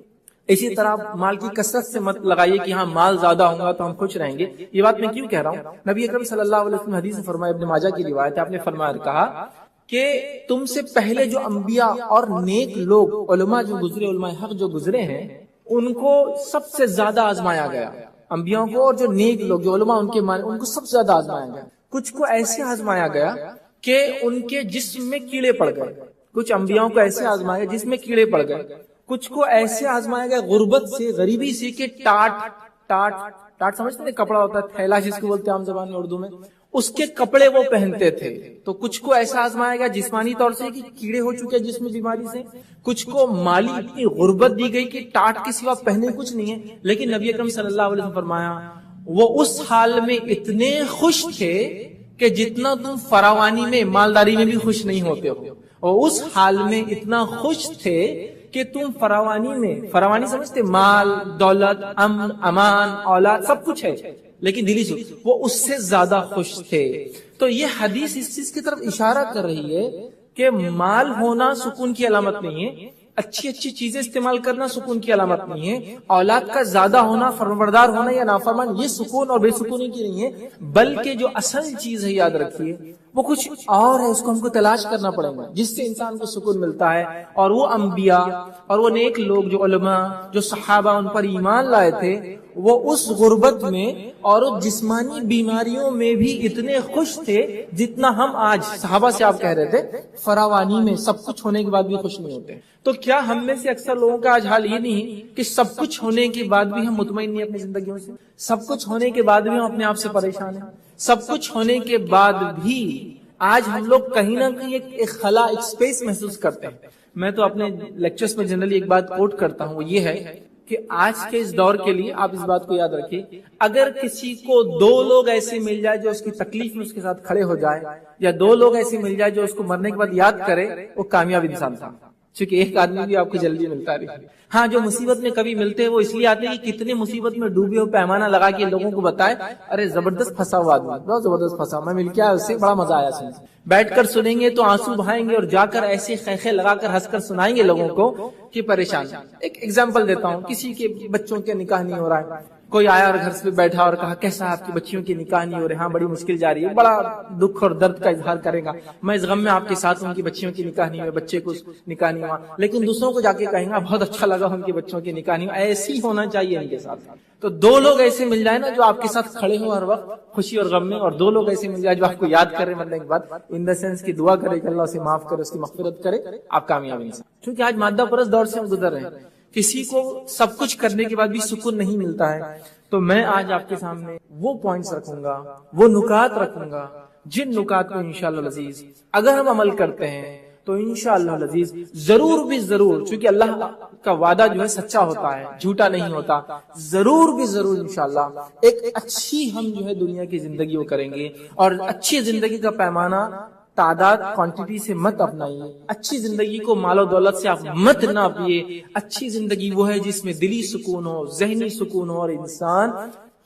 اسی طرح مال کی کثرت سے مت لگائیے کہ ہاں مال زیادہ ہوگا تو ہم خوش رہیں گے. یہ بات میں کیوں کہہ رہا ہوں؟ نبی اکرم صلی اللہ علیہ وسلم حدیث میں فرمایا, ابن ماجہ کی روایت ہے, آپ نے فرمایا کہا کہ تم سے پہلے جو انبیاء اور نیک لوگ علماء جو گزرے, علماء حق جو گزرے ہیں, ان کو سب سے زیادہ آزمایا گیا. انبیاء کو اور جو نیک لوگ جو علماء ان کے مانے, ان کو سب سے زیادہ آزمایا گیا. کچھ کو ایسے آزمایا گیا کہ ان کے جسم میں کیڑے پڑ گئے. کچھ انبیاء کو ایسے آزمایا جس میں کیڑے پڑ گئے. کچھ کو ایسے آزمایا گیا غربت سے, غریبی سے, کہ ٹاٹ سمجھتے ہیں کپڑا ہوتا ہے, تھیلا جس کو بولتے ہیں عام زبان میں اردو میں, اس کے کپڑے وہ پہنتے تھے. تو کچھ کو ایسا آزمایا گیا جسمانی طور سے کہ کیڑے ہو چکے جس میں بیماری سے. کچھ کو مالی اتنی غربت دی گئی کہ ٹاٹ کے سوا پہنے کچھ نہیں ہے. لیکن نبی اکرم صلی اللہ علیہ وسلم فرمایا وہ اس حال میں اتنے خوش تھے کہ جتنا تم فراوانی میں مالداری میں بھی خوش نہیں ہوتے ہو. اور اس حال میں اتنا خوش تھے کہ تم فراوانی میں, فراوانی سمجھتے, مال دولت امن امان اولاد سب کچھ ہے, لیکن دلی سے وہ اس سے زیادہ خوش تھے. تو یہ حدیث اس چیز کی طرف اشارہ کر رہی ہے کہ مال ہونا سکون کی علامت نہیں ہے, اچھی اچھی چیزیں استعمال کرنا سکون کی علامت نہیں ہے, اولاد کا زیادہ ہونا, فرمانبردار ہونا یا نافرمان, یہ سکون اور بے سکونی کی نہیں ہے, بلکہ جو اصل چیز ہے یاد رکھیے وہ کچھ اور ہے. اس کو ہم کو تلاش کرنا پڑے گا جس سے انسان کو سکون ملتا ہے. اور وہ انبیاء اور وہ نیک لوگ جو علماء جو صحابہ ان پر ایمان لائے تھے, وہ اس غربت میں اور اس جسمانی بیماریوں میں بھی اتنے خوش تھے جتنا ہم آج, صحابہ سے آپ کہہ رہے تھے, فراوانی میں سب کچھ ہونے کے بعد بھی خوش نہیں ہوتے. تو کیا ہم میں سے اکثر لوگوں کا آج حال یہ نہیں کہ سب کچھ ہونے کے بعد بھی ہم مطمئن نہیں اپنی زندگیوں سے, سب کچھ ہونے کے بعد بھی ہم اپنے آپ سے پریشان ہیں, سب کچھ ہونے کے بعد بھی آج ہم لوگ کہیں نہ کہیں ایک خلا, ایک اسپیس محسوس کرتے ہیں. میں تو اپنے لیکچرز میں جنرلی ایک بات کوٹ کرتا ہوں, وہ یہ ہے کہ آج کے اس دور کے لیے آپ اس بات کو یاد رکھیے, اگر کسی کو 2 لوگ ایسے مل جائے جو اس کی تکلیف میں اس کے ساتھ کھڑے ہو جائے, یا 2 لوگ ایسے مل جائے جو اس کو مرنے کے بعد یاد کرے, وہ کامیاب انسان تھا. چونکہ ایک آدمی بھی آپ کو جلدی ملتا رہی. ہاں, جو مصیبت میں کبھی ملتے ہیں وہ اس لیے آتے ہیں کہ کتنے مصیبت میں ڈوبے ہو, پیمانہ لگا کے لوگوں کو بتائے, ارے زبردست پھنسا ہوا آدمی, بہت زبردست پھنسا, میں مل کے آیا, اس سے بڑا مزہ آیا. بیٹھ کر سنیں گے تو آنسو بہائیں گے, اور جا کر ایسے خیخے لگا کر ہنس کر سنائیں گے لوگوں کو کہ پریشان. ایک ایگزامپل دیتا ہوں, کسی کے بچوں کے نکاح نہیں ہو رہا ہے, کوئی آیا اور گھر سے بیٹھا اور کہا کیسا آپ کی بچیوں کی نکاح نہیں ہو رہے, ہاں بڑی مشکل جاری ہے, بڑا دکھ اور درد کا اظہار کرے گا, میں اس غم میں آپ کے ساتھ ہوں کہ بچیوں کی نکاح نہیں ہوئے, بچے کو نکاح نہیں ہوا, لیکن دوسروں کو جا کے کہیں گا بہت اچھا لگا ان کے بچوں کی نکاح نہیں ہوا. ایسی ہونا چاہیے ان کے ساتھ. تو 2 لوگ ایسے مل جائے نا جو آپ کے ساتھ کھڑے ہوں ہر وقت خوشی اور غم میں, اور 2 لوگ ایسے مل جائے جو آپ کو یاد کرے مرنے کے بعد, ان دا سینس کی دعا کرے کہ اللہ اسے معاف کرے, اس کی مغفرت کرے, آپ کامیاب انسان. کیونکہ آج مادہ پرست دور سے ہم گزر رہے ہیں, کسی کو سب کچھ کرنے کے بعد بھی سکون نہیں ملتا ہے. تو میں آج آپ کے سامنے وہ پوائنٹس رکھوں گا, وہ نکات رکھوں گا, جن نکات کو انشاءاللہ العزیز اگر ہم عمل کرتے ہیں تو انشاءاللہ العزیز ضرور بھی ضرور, چونکہ اللہ کا وعدہ جو ہے سچا ہوتا ہے, جھوٹا نہیں ہوتا, ضرور بھی ضرور انشاءاللہ ایک اچھی ہم جو ہے دنیا کی زندگی وہ کریں گے. اور اچھی زندگی کا پیمانہ تعداد کوانٹٹی سے مت اپنائیے, اچھی زندگی کو مال و دولت سے آپ مت ناپیے. اچھی زندگی وہ ہے جس میں دلی سکون ہو, ذہنی سکون ہو, اور انسان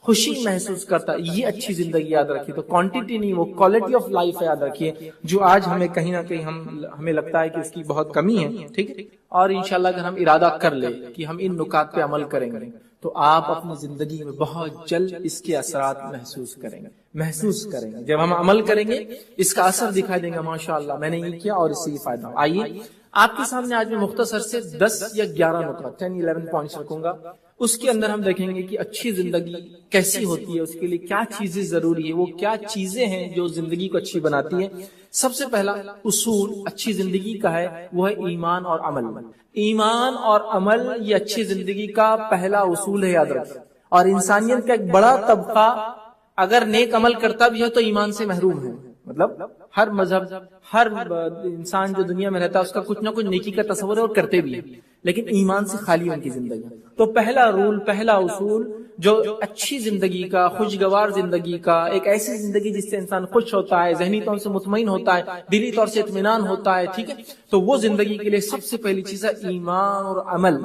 خوشی محسوس کرتا ہے، یہ اچھی زندگی یاد رکھیے. تو کوانٹٹی نہیں، وہ کوالٹی آف لائف ہے یاد رکھیے، جو آج ہمیں کہیں نہ کہیں ہمیں لگتا ہے کہ اس کی بہت کمی ہے. ٹھیک ہے، اور انشاءاللہ اگر ہم ارادہ کر لیں کہ ہم ان نکات پہ عمل کریں گے تو آپ اپنی زندگی میں بہت جلد اس کے اثرات محسوس کریں گے. جب ہم عمل کریں گے اس کا اثر دکھائی دیں گے، ماشاءاللہ میں نے یہ کیا اور اس سے یہ فائدہ. آئیے آپ کے سامنے آج میں مختصر سے 10 یا 11 نکات 10-11 پوائنٹس رکھوں گا. اس کے اندر ہم دیکھیں گے کہ اچھی زندگی کیسی ہوتی ہے، اس کے لیے کیا چیزیں ضروری ہے، وہ کیا چیزیں ہیں جو زندگی کو اچھی بناتی ہیں. سب سے پہلا اصول اچھی زندگی کا ہے وہ ہے ایمان اور عمل. ایمان اور عمل یہ اچھی زندگی کا پہلا اصول ہے، یاد رکھیں. اور انسانیت کا ایک بڑا طبقہ اگر نیک عمل کرتا بھی ہے تو ایمان سے محروم ہے. مطلب ہر مذہب، ہر انسان جو دنیا میں رہتا ہے اس کا کچھ نہ کچھ نیکی کا تصور ہے اور کرتے بھی ہیں، لیکن ایمان سے خالی ان کی زندگی. تو پہلا رول، پہلا اصول جو اچھی زندگی کا، خوشگوار زندگی کا، ایک ایسی زندگی جس سے انسان خوش ہوتا ہے، ذہنی طور سے مطمئن ہوتا ہے، دلی طور سے اطمینان ہوتا ہے. ٹھیک ہے، تو وہ زندگی کے لیے سب سے پہلی چیز ہے ایمان اور عمل.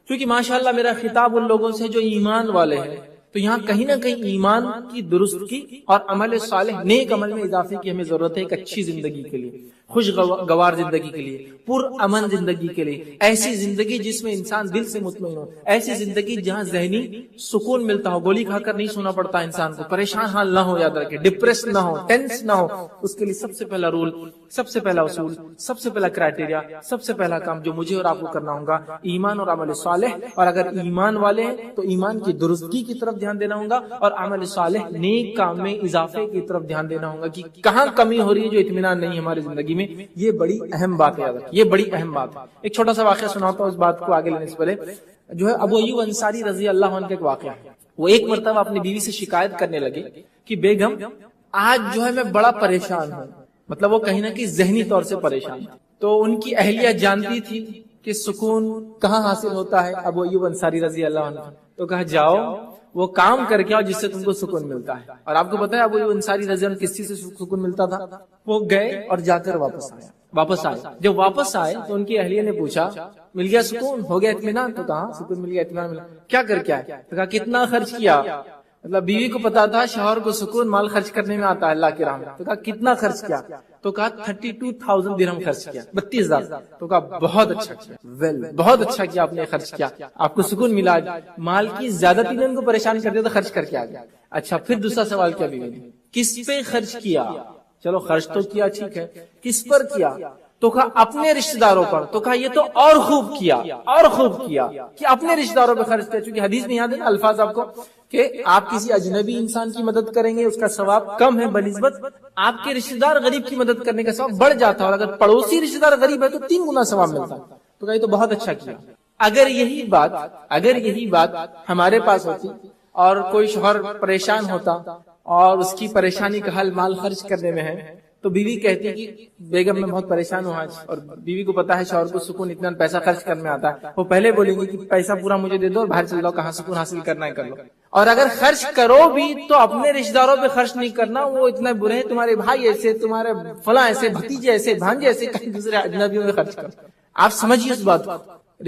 کیونکہ ماشاءاللہ میرا خطاب ان لوگوں سے جو ایمان والے ہیں، تو یہاں کہیں نہ کہیں ایمان کی درستگی اور عمل صالح، نیک عمل میں اضافے کی ہمیں ضرورت ہے ایک اچھی زندگی کے لیے، خوشگوار زندگی کے لیے، پر امن زندگی کے لیے. ایسی زندگی جس میں انسان دل سے مطمئن ہو، ایسی زندگی جہاں ذہنی سکون ملتا ہو، گولی کھا کر نہیں سونا پڑتا انسان کو، پریشان حال نہ ہو، یاد رکھے ڈپریس نہ ہو، ٹینس نہ ہو. اس کے لیے سب سے پہلا رول، سب سے پہلا اصول، سب سے پہلا کرائٹیریا، سب سے پہلا کام جو مجھے اور آپ کو کرنا ہوگا ایمان اور عمل صالح. اور اگر ایمان والے ہیں تو ایمان کی درستگی کی طرف دھیان دینا ہوگا، اور عمل صالح نیک کام میں اضافے کی طرف دھیان دینا ہوگا کہ کہاں کمی ہو رہی ہے جو اطمینان نہیں ہے ہماری زندگی میں. یہ بڑی اہم بات ہے، یہ بڑی اہم بات ہے. ایک چھوٹا سا واقعہ سناتا ہوں اس بات کو آگے لینے سے پہلے. جو ہے ابو ایوب انصاری رضی اللہ عنہ کا ایک واقعہ ہے. وہ ایک مرتبہ اپنی بیوی سے شکایت کرنے لگے کہ بیگم آج جو ہے میں بڑا پریشان ہوں. مطلب وہ کہیں نہ کہیں ذہنی طور سے پریشان. تو ان کی اہلیہ جانتی تھی کہ سکون کہاں حاصل ہوتا ہے ابو ایوب انصاری رضی اللہ عنہ. تو کہا جاؤ وہ کام کر کے آؤ جس سے تم کو سکون ملتا ہے. اور آپ کو پتا ہے ابو ایوب انصاری رضی اللہ عنہ کس چیز سے سکون ملتا تھا؟ وہ گئے اور جا کر واپس آئے. جب واپس آئے تو ان کی اہلیہ نے پوچھا مل گیا سکون، ہو گیا اطمینان؟ تو کہا سکون مل گیا، اطمینان ملا. کیا کر کے آئے؟ تو کہا کتنا خرچ کیا. مطلب بیوی کو پتا تھا شوہر کو سکون مال خرچ کرنے میں آتا ہے اللہ کی راہ میں. تو کہا کتنا خرچ کیا؟ تو کہا 32,000 درہم خرچ کیا، 32,000. تو کہا بہت اچھا کیا، بہت اچھا کیا آپ نے خرچ کیا، آپ کو سکون ملا. مال کی زیادتی نے ان کو پریشان کر دیا تو خرچ کر کے آ گیا. اچھا پھر دوسرا سوال کیا بیوی نے؟ کس پہ خرچ کیا؟ چلو خرچ تو کیا، ٹھیک ہے، کس پر کیا؟ تو کہا اپنے رشتہ داروں پر. تو کہا یہ تو اور خوب کیا کہ اپنے رشتہ داروں پہ خرچ کیا. چونکہ حدیث میں یاد ہے نا الفاظ آپ کو کہ آپ کسی اجنبی انسان کی مدد کریں گے اس کا ثواب کم ہے بنسبت آپ کے رشتہ دار غریب کی مدد کرنے کا ثواب بڑھ جاتا ہے، اور اگر پڑوسی رشتہ دار غریب ہے تو 3 گنا ثواب ملتا ہے. تو کہا یہ تو بہت اچھا کیا. اگر یہی بات ہمارے پاس ہوتی اور کوئی شوہر پریشان ہوتا اور اس کی پریشانی کا حل مال خرچ کرنے میں ہے تو بیوی کہتی کہ بیگم میں بہت پریشان ہوں آج، اور بیوی کو پتا ہے شوہر کو سکون اتنا پیسہ خرچ کرنے آتا ہے، وہ پہلے بولیں گی کہ پیسہ پورا مجھے دے دو اور باہر چل جاؤ، کہاں سکون حاصل کرنا ہے کر لو. اور اگر خرچ کرو بھی تو اپنے رشتہ داروں پہ خرچ نہیں کرنا، وہ اتنے برے ہیں، تمہارے بھائی ایسے، تمہارے فلاں ایسے، بھتیجے ایسے، بھانجے ایسے، کہیں دوسرے اجنبیوں میں خرچ کرو. آپ سمجھیے اس بات کو،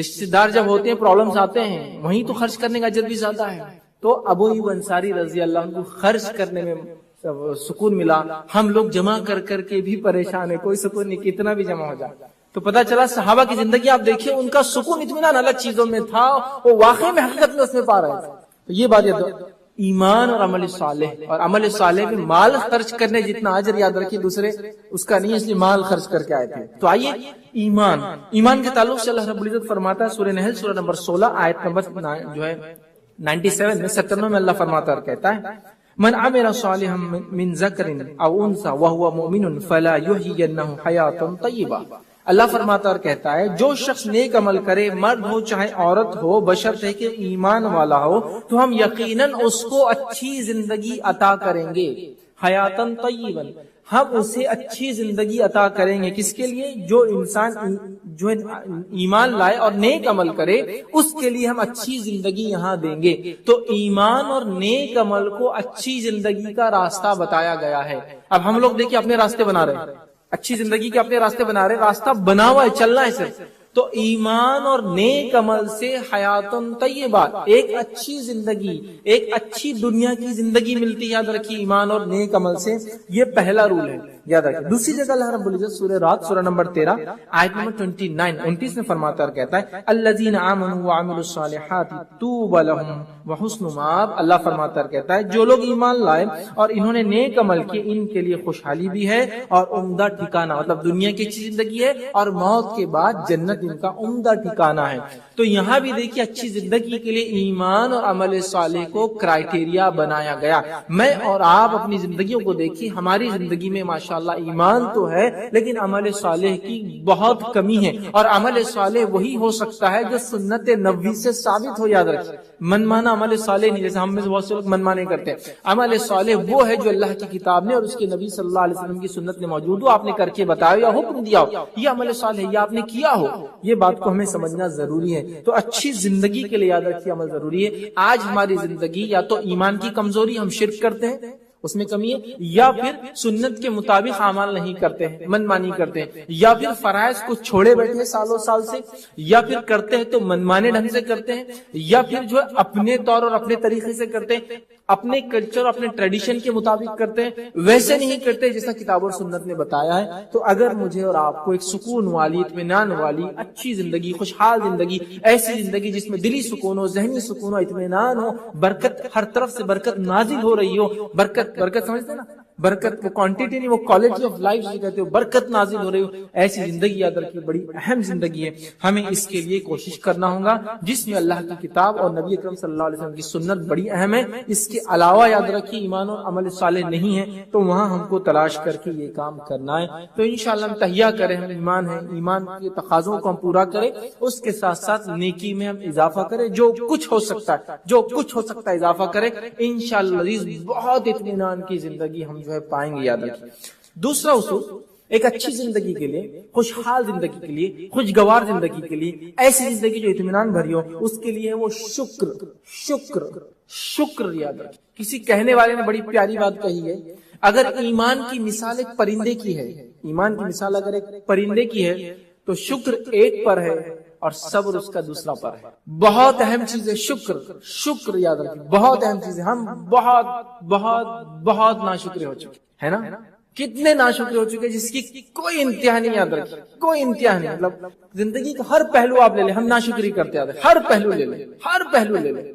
رشتہ دار جب ہوتے ہیں پرابلمز آتے ہیں وہیں تو خرچ کرنے کا اجر بھی زیادہ ہے. تو ابو ایوب انصاری رضی اللہ عنہ کو خرچ کرنے میں سکون ملا. ہم لوگ جمع کر کے بھی پریشان ہیں، کوئی سکون نہیں، کتنا بھی جمع ہو جائے. تو پتا چلا صحابہ کی زندگی آپ دیکھیں ان کا سکون اطمینان الگ چیزوں میں تھا، وہ واقعی میں حقیقت میں اس میں پا رہے تھے. تو یہ بات ایمان اور عمل صالح، اور عمل صالح میں مال خرچ کرنے جتنا اجر یاد رکھیے دوسرے اس کا نہیں، اس لیے مال خرچ کر کے آئے تھے. تو آئیے ایمان کے تعلق سے اللہ رب العزت فرماتا ہے سورہ نحل سورہ نمبر 16 آیت نمبر جو ہے 97 میں 97 میں اللہ فرماتا اور کہتا ہے من عمل صالحا من ذکر او انثى وهو مؤمن فلا يحيينه حیاتا طیبہ. اللہ فرماتا اور کہتا ہے جو شخص نیک عمل کرے، مرد ہو چاہے عورت ہو، بشرط کہ ایمان والا ہو، تو ہم یقیناً اس کو اچھی زندگی عطا کریں گے. حیاتا طیبا، ہم اسے اچھی زندگی عطا کریں گے. کس کے لیے؟ جو انسان جو ایمان لائے اور نیک عمل کرے اس کے لیے ہم اچھی زندگی یہاں دیں گے. تو ایمان اور نیک عمل کو اچھی زندگی کا راستہ بتایا گیا ہے. اب ہم لوگ دیکھیں اپنے راستے بنا رہے ہیں، اچھی زندگی کے اپنے راستے بنا رہے ہیں، راستہ بنا ہوا ہے، چلنا ہے صرف. تو ایمان اور نیک عمل سے حیاتن طیبہ، ایک اچھی زندگی، ایک اچھی دنیا کی زندگی ملتی ہے، یاد رکھیے ایمان اور نیک عمل سے، یہ پہلا رول ہے، یاد رکھیے۔ دوسری جگہ اللہ رب العزت سورہ رات سورہ نمبر 13 آیت نمبر 29 میں فرماتا ہے، کہتا ہے الذین آمنوا وعملوا الصالحات طوبی لہم وحسن مآب، اللہ فرماتا ہے، کہتا ہے جو لوگ ایمان لائے اور انہوں نے نیک عمل کیے ان کے لیے خوشحالی بھی ہے اور عمدہ ٹھکانہ، مطلب دنیا کی اچھی زندگی ہے اور موت کے بعد جنت ان کا عمدہ ٹھکانہ ہے۔ تو یہاں بھی دیکھیے اچھی زندگی کے لیے ایمان اور عمل صالح کو کرائٹیریا بنایا گیا۔ میں اور آپ اپنی زندگیوں کو دیکھیے، ہماری زندگی میں ماشاءاللہ ایمان تو ہے لیکن عمل صالح کی بہت کمی ہے، اور عمل صالح وہی ہو سکتا ہے جو سنت نبوی سے ثابت ہو، یاد رکھیں۔ من مانا عمل صالح نہیں، جیسے ہم میں سے بہت سے لوگ من مانے کرتے ہیں۔ عمل صالح وہ ہے جو اللہ کی کتاب نے اور اس کے نبی صلی اللہ علیہ وسلم کی سنت میں موجود ہو، آپ نے کر کے بتایا یا حکم دیا ہو، یہ عمل صالح، یہ آپ نے کیا ہو، یہ بات کو ہمیں سمجھنا ضروری ہے۔ تو اچھی زندگی کے لیے یاد رکھیے عمل ضروری ہے۔ آج ہماری زندگی یا تو ایمان کی کمزوری، ہم شرک کرتے ہیں اس میں کمی ہے، یا پھر سنت کے مطابق اعمال نہیں کرتے ہیں، من مانی کرتے ہیں، یا پھر فرائض کو چھوڑے بیٹھے ہیں سالوں سال سے، یا پھر کرتے ہیں تو من مانے ڈھنگ سے کرتے ہیں، یا پھر جو ہے اپنے طور اور اپنے طریقے سے کرتے ہیں، اپنے کلچر اپنے ٹریڈیشن کے مطابق کرتے ہیں، ویسے نہیں کرتے جیسا کتاب اور سنت نے بتایا ہے۔ تو اگر مجھے اور آپ کو ایک سکون والی، اطمینان والی، اچھی زندگی، خوشحال زندگی، ایسی زندگی جس میں دلی سکون ہو، ذہنی سکون ہو، اطمینان ہو، برکت ہر طرف سے برکت نازل ہو رہی ہو، برکت سمجھتے نا، برکت وہ کوانٹٹی نہیں، وہ کوالٹی آف لائف جسے کہتے ہو، برکت نازل ہو رہی ہو، ایسی زندگی یاد رکھیے بڑی اہم زندگی ہے۔ ہمیں اس کے لیے کوشش کرنا ہوگا جس میں اللہ کی کتاب اور نبی اکرم صلی اللہ علیہ وسلم کی سنت بڑی اہم ہے۔ اس کے علاوہ یاد رکھیے ایمان اور عمل صالح نہیں ہے، تو وہاں ہم کو تلاش کر کے یہ کام کرنا ہے۔ تو انشاءاللہ ہم تہیہ کریں، ہم ایمان ہے، ایمان کے تقاضوں کو ہم پورا کریں، اس کے ساتھ ساتھ نیکی میں ہم اضافہ کریں، جو کچھ ہو سکتا ہے اضافہ کریں، انشاءاللہ بہت اطمینان کی زندگی ہم جو ہے پائیں گے، یاد رکھیے۔ دوسرا اصول ایک اچھی زندگی کے لیے، خوشحال زندگی کے لیے، خوشگوار زندگی کے لیے، ایسی زندگی جو اطمینان بھری ہو، اس کے لیے وہ شکر یاد رکھیں۔ کسی کہنے والے نے بڑی پیاری بات کہی ہے، اگر ایمان کی مثال ایک پرندے کی ہے، ایمان کی مثال اگر ایک پرندے کی ہے تو شکر ایک پر ہے اور صبر اس کا دوسرا پر ہے۔ بہت اہم چیز ہے شکر یاد رکھیں، بہت اہم چیز ہے۔ ہم بہت بہت بہت ناشکرے ہو چکے ہے نا، کتنے ناشکرے ہو چکے جس کی کوئی انتہا نہیں، یاد رکھیں کوئی انتہا نہیں۔ مطلب زندگی کا ہر پہلو آپ لے لیں، ہم ناشکری کرتے آتے، ہر پہلو لے لیں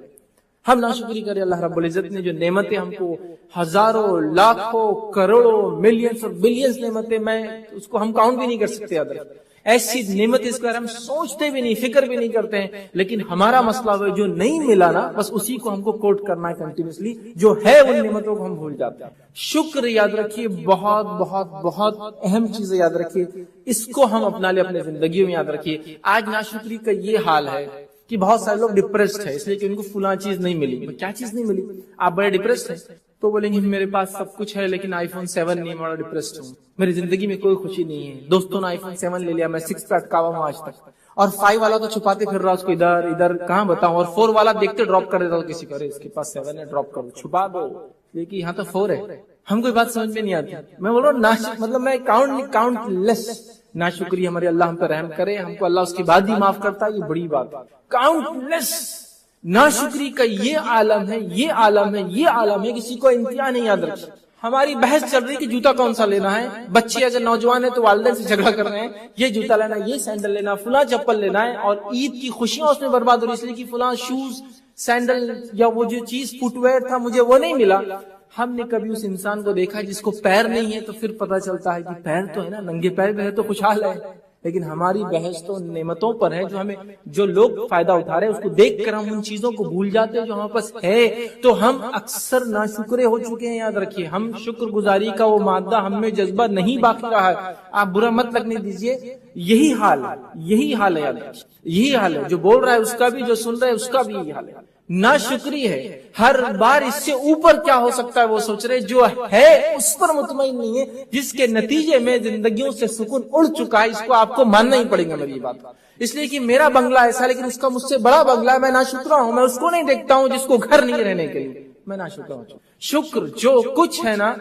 ہم ناشکری کریں۔ اللہ رب العزت نے جو نعمتیں ہم کو ہزاروں، لاکھوں، کروڑوں، ملینز اور بلینز نعمتیں، میں اس کو ہم کاؤنٹ بھی نہیں کر سکتے، یاد رکھیں ایسی نعمت اس کو ہم سوچتے بھی نہیں، فکر بھی نہیں کرتے ہیں، لیکن ہمارا مسئلہ ہے جو نہیں ملا نا، بس اسی کو ہم کو کوٹ کرنا ہے کنٹینیوسلی، جو ہے ان نعمتوں کو ہم بھول جاتے ہیں۔ شکر یاد رکھیے بہت بہت بہت اہم چیز ہے، یاد رکھیے اس کو ہم اپنا لے اپنے زندگیوں میں، یاد رکھیے۔ آج ناشکری کا یہ حال ہے کہ بہت سارے لوگ ڈپریسڈ ہیں، اس لیے کہ ان کو فلاں چیز نہیں ملی۔ کیا چیز نہیں ملی؟ آپ بڑے ڈپریسڈ ہیں تو بولیں گے میرے پاس سب کچھ ہے لیکن آئی فون 7 نہیں، بڑا ڈپریسڈ ہوں، میری زندگی میں کوئی خوشی نہیں ہے، دوستوں نے آئی فون 7 لے لیا، میں 6 پہ اٹکاوا ہوں آج تک، اور 5 والا تو چھپاتے پھر رہا اس کو ادھر کہاں بتاؤں، اور 4 والا دیکھتے ڈراپ کر دیتا ہوں کسی کو، اس کے پاس 7 ہے ڈراپ کر دو، چھپا دو، لیکن یہاں تو 4 ہے۔ ہم کوئی بات سمجھ میں نہیں آتی، میں بول رہا ہوں مطلب میں کاؤنٹ لیس ناشکری، ہمارے اللہ ہم پہ رحم کرے، ہم کو اللہ اس کی بعد ہی معاف کرتا ہے، یہ بڑی بات ہے۔ کاؤنٹ لیس ناشکری کا یہ عالم ہے، کسی کو انتہا نہیں، یاد رکھیں۔ ہماری بحث چل رہی کہ جوتا کون سا لینا ہے، بچے اگر نوجوان ہے تو والدین سے جھگڑا کر رہے ہیں، یہ جوتا لینا، یہ سینڈل لینا، فلاں چپل لینا ہے، اور عید کی خوشیاں اس میں برباد ہو رہی اس لیے کہ فلاں شوز، سینڈل یا وہ جو چیز فٹ ویئر تھا مجھے وہ نہیں ملا۔ ہم نے کبھی اس انسان کو دیکھا جس کو پیر نہیں ہے، تو پھر پتا چلتا ہے کہ پیر تو ہے نا، ننگے پیر بھی ہے تو خوشحال ہے، لیکن ہماری بحث تو نعمتوں پر ہے جو لوگ فائدہ اٹھا رہے ہیں، اس کو دیکھ کر ہم ان چیزوں کو بھول جاتے ہیں جو ہمارے پاس ہے، تو ہم اکثر ناشکرے ہو چکے ہیں، یاد رکھیے۔ ہم شکر گزاری کا وہ مادہ ہم میں جذبہ نہیں باقی رہا ہے، آپ برا مت لگنے دیجئے، یہی حال ہے، یاد رکھیے، یہی حال ہے، جو بول رہا ہے اس کا بھی، جو سن رہا ہے اس کا بھی یہی حال ہے، ناشکری ہے۔ ہر بار اس سے اوپر کیا ہو سکتا ہے وہ سوچ رہے، جو ہے اس پر مطمئن نہیں ہے، جس کے نتیجے میں زندگیوں سے سکون اڑ چکا ہے، اس کو آپ کو ماننا ہی پڑے گا میری بات، اس لیے کہ میرا بنگلہ ایسا لیکن اس کا مجھ سے بڑا بنگلہ ہے، میں ناشکرا ہوں، میں اس کو نہیں دیکھتا ہوں جس کو گھر نہیں رہنے کے لیے، میں ناشکر ہوں. شکر جو کچھ ہے نا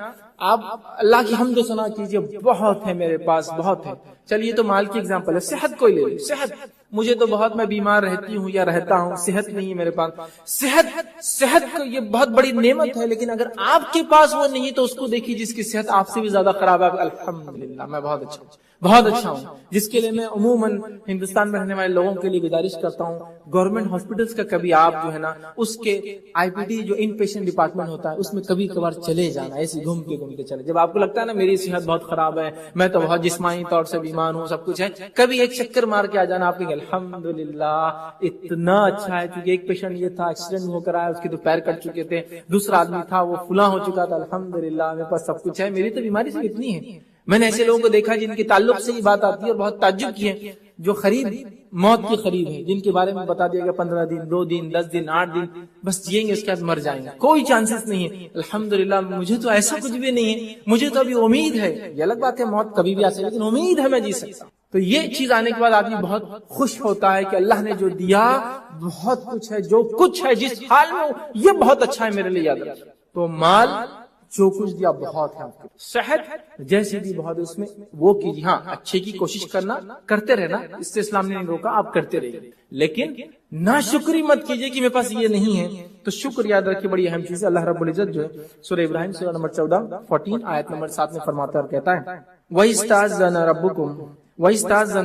آپ اللہ کی حمد و ثنا کیجیے, بہت ہے میرے پاس, بہت ہے. چلیے تو مال کی اگزامپل ہے, صحت کوئی لے لیں. صحت مجھے تو بہت, میں بیمار رہتی ہوں یا رہتا ہوں, صحت نہیں ہے میرے پاس. صحت کو یہ بہت بڑی نعمت ہے, لیکن اگر آپ کے پاس وہ نہیں ہے تو اس کو دیکھیے جس کی صحت آپ سے بھی زیادہ خراب ہے. الحمدللہ میں بہت اچھا ہوں, بہت اچھا ہوں. جس کے لیے میں عموماً ہندوستان میں رہنے والے لوگوں کے لیے گزارش کرتا ہوں, گورنمنٹ ہاسپٹلس کا کبھی آپ جو ہے نا اس کے آئی پی ڈی جو ان پیشنٹ ڈپارٹمنٹ ہوتا ہے اس میں کبھی کبھار چلے جانا, ایسے گھومتے چلے. جب آپ کو لگتا ہے نا میری صحت بہت خراب ہے, میں تو بہت جسمانی طور سے بیمار ہوں, سب کچھ ہے, کبھی ایک چکر مار کے آ جانا, آپ کے الحمدللہ اتنا اچھا ہے. کیونکہ ایک پیشنٹ یہ تھا ایکسیڈنٹ ہو کر آیا, اس کے تو پیر کٹ چکے تھے, دوسرا آدمی تھا وہ فلاں ہو چکا تھا, الحمدللہ میرے پاس سب کچھ ہے. میری تو بیماری صرف اتنی ہے. میں نے ایسے لوگوں کو دیکھا جن کے تعلق سے یہ بات آتی ہے اور بہت تعجب کی ہے, جو قریب موت کے قریب ہے, جن کے بارے میں بتا دیا گیا 15 دن, 2 دن, 10 دن, 8 دن بس جئیں گے, اس کے بعد مر جائیں گے, کوئی چانسز نہیں ہے. الحمدللہ مجھے تو ایسا کچھ بھی نہیں ہے, مجھے تو ابھی امید ہے. یہ الگ بات ہے موت کبھی بھی آ سکتی ہے, لیکن امید ہے میں جی سکتا ہوں. تو یہ چیز آنے کے بعد آدمی بہت خوش ہوتا ہے کہ اللہ نے جو دیا بہت کچھ ہے, جو کچھ ہے جس حال میں یہ بہت اچھا ہے میرے لیے, یاد رکھیں. تو مال جو کچھ دیا بہت ہے آپ کو, صحت جیسی دی بہت ہے, اس میں وہ کیجیے. ہاں اچھے کی کوشش کرنا, کرتے رہنا, اس سے اسلام نے نہیں روکا, آپ کرتے رہیے, لیکن ناشکری مت کیجیے کہ میرے پاس یہ نہیں ہے. تو شکر یاد رکھیے بڑی اہم چیز ہے. اللہ رب العزت جو ہے سورہ ابراہیم سورہ نمبر 14 آیت نمبر 7 میں فرماتا ہے, کہتا ہے وَإِسْتَأْذَنَ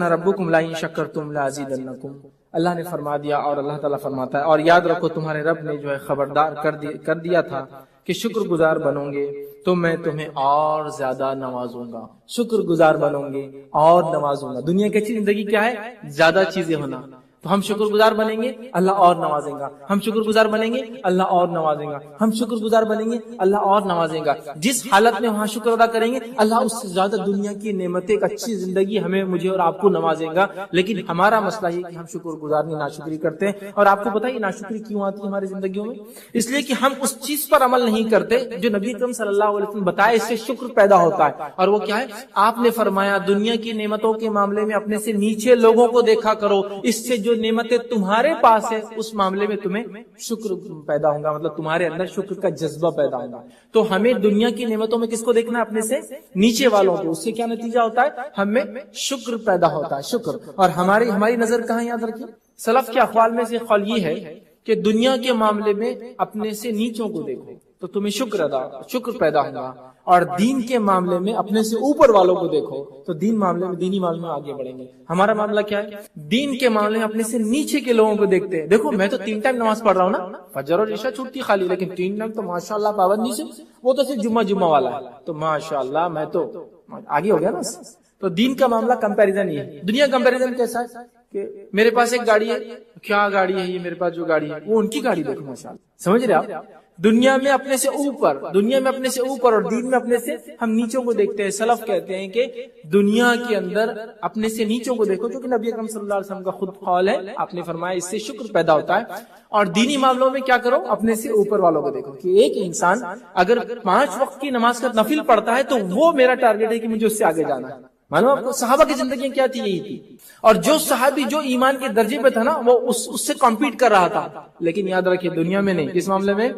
رَبُّكُمْ لَئِن شَكَرْتُمْ لَأَزِيدَنَّكُمْ. اللہ نے فرما دیا اور اللہ تعالیٰ فرماتا ہے, اور یاد رکھو تمہارے رب نے جو ہے خبردار کر دیا تھا کہ شکر گزار بنو گے تو میں تمہیں اور زیادہ نوازوں گا. شکر گزار بنو گے اور نوازوں گا. دنیا کی اچھی زندگی کیا ہے؟ زیادہ چیزیں ہونا. تو ہم شکر گزار بنیں گے, اللہ اور نوازیں گا. ہم شکر گزار بنیں گے, اللہ اور نوازیں گا. ہم شکر گزار بنیں گے, اللہ اور نوازیں گا. جس حالت میں وہاں شکر ادا کریں گے, اللہ اس سے زیادہ دنیا کی نعمتیں, ایک اچھی زندگی ہمیں, مجھے اور آپ کو نوازے گا. لیکن ہمارا مسئلہ یہ کہ ہم شکر گزار نہیں, ناشکری کرتے ہیں. اور آپ کو پتہ ہے ناشکری کیوں آتی ہے ہماری زندگیوں میں؟ اس لیے کہ ہم اس چیز پر عمل نہیں کرتے جو نبی اکرم صلی اللہ علیہ وسلم بتائے, اس سے شکر پیدا ہوتا ہے. اور وہ کیا ہے؟ آپ نے فرمایا دنیا کی نعمتوں کے معاملے میں اپنے سے نیچے لوگوں کو دیکھا کرو, اس سے جو نعمتیں تمہارے پاس ہے اس معاملے میں تمہیں شکر پیدا ہوگا, مطلب تمہارے اندر شکر کا جذبہ پیدا ہوگا. تو ہمیں دنیا کی نعمتوں میں کس کو دیکھنا ہے؟ اپنے سے نیچے والوں کو. اس سے کیا نتیجہ ہوتا ہے؟ ہمیں شکر پیدا ہوتا ہے, شکر. اور ہماری نظر کہاں, یاد رکھیے سلف کے اقوال میں سے قول یہ ہے کہ دنیا کے معاملے میں اپنے سے نیچوں کو دیکھو تو تمہیں شکر پیدا ہوگا, اور دین کے معاملے میں اپنے سے اوپر والوں کو دیکھو تو دینی معاملے میں آگے بڑھیں گے. ہمارا معاملہ کیا ہے؟ دین کے معاملے میں اپنے سے نیچے کے لوگوں کو دیکھتے ہیں. دیکھو میں تو 3 ٹائم نماز پڑھ رہا ہوں نا, فجر اور عشاء چھوٹتی خالی, لیکن 3 ٹائم تو ماشاءاللہ پابندی سے, وہ تو صرف جمعہ والا ہے, تو ماشاءاللہ میں تو آگے ہو گیا نا. تو دین کا معاملہ کمپیریزن ہی ہے. دنیا کمپیریزن کیسا ہے کہ میرے پاس ایک گاڑی ہے, کیا گاڑی ہے یہ, میرے پاس جو گاڑی ہے وہ ان کی گاڑی دیکھو ماشاءاللہ. سمجھ رہے آپ؟ دنیا میں اپنے سے اوپر اور دین میں اپنے سے ہم نیچوں کو دیکھتے ہیں. سلف کہتے ہیں کہ دنیا کے اندر اپنے سے نیچوں کو دیکھو, جو کہ نبی اکرم صلی اللہ علیہ وسلم کا خود قول ہے. آپ نے فرمایا اس سے شکر پیدا ہوتا ہے. اور دینی معاملوں میں کیا کرو؟ اپنے سے اوپر والوں کو دیکھو. کہ ایک انسان اگر 5 وقت کی نماز کا نفل پڑھتا ہے تو وہ میرا ٹارگیٹ ہے کہ مجھے اس سے آگے جانا ہے. معلوم آپ کو صحابہ کی زندگی کیا تھی؟ یہی تھی. اور جو صحابی جو ایمان کے درجے پہ تھا نا, وہ اس سے کمپیٹ کر رہا تھا. لیکن یاد رکھیے دنیا میں نہیں, کس معاملے میں؟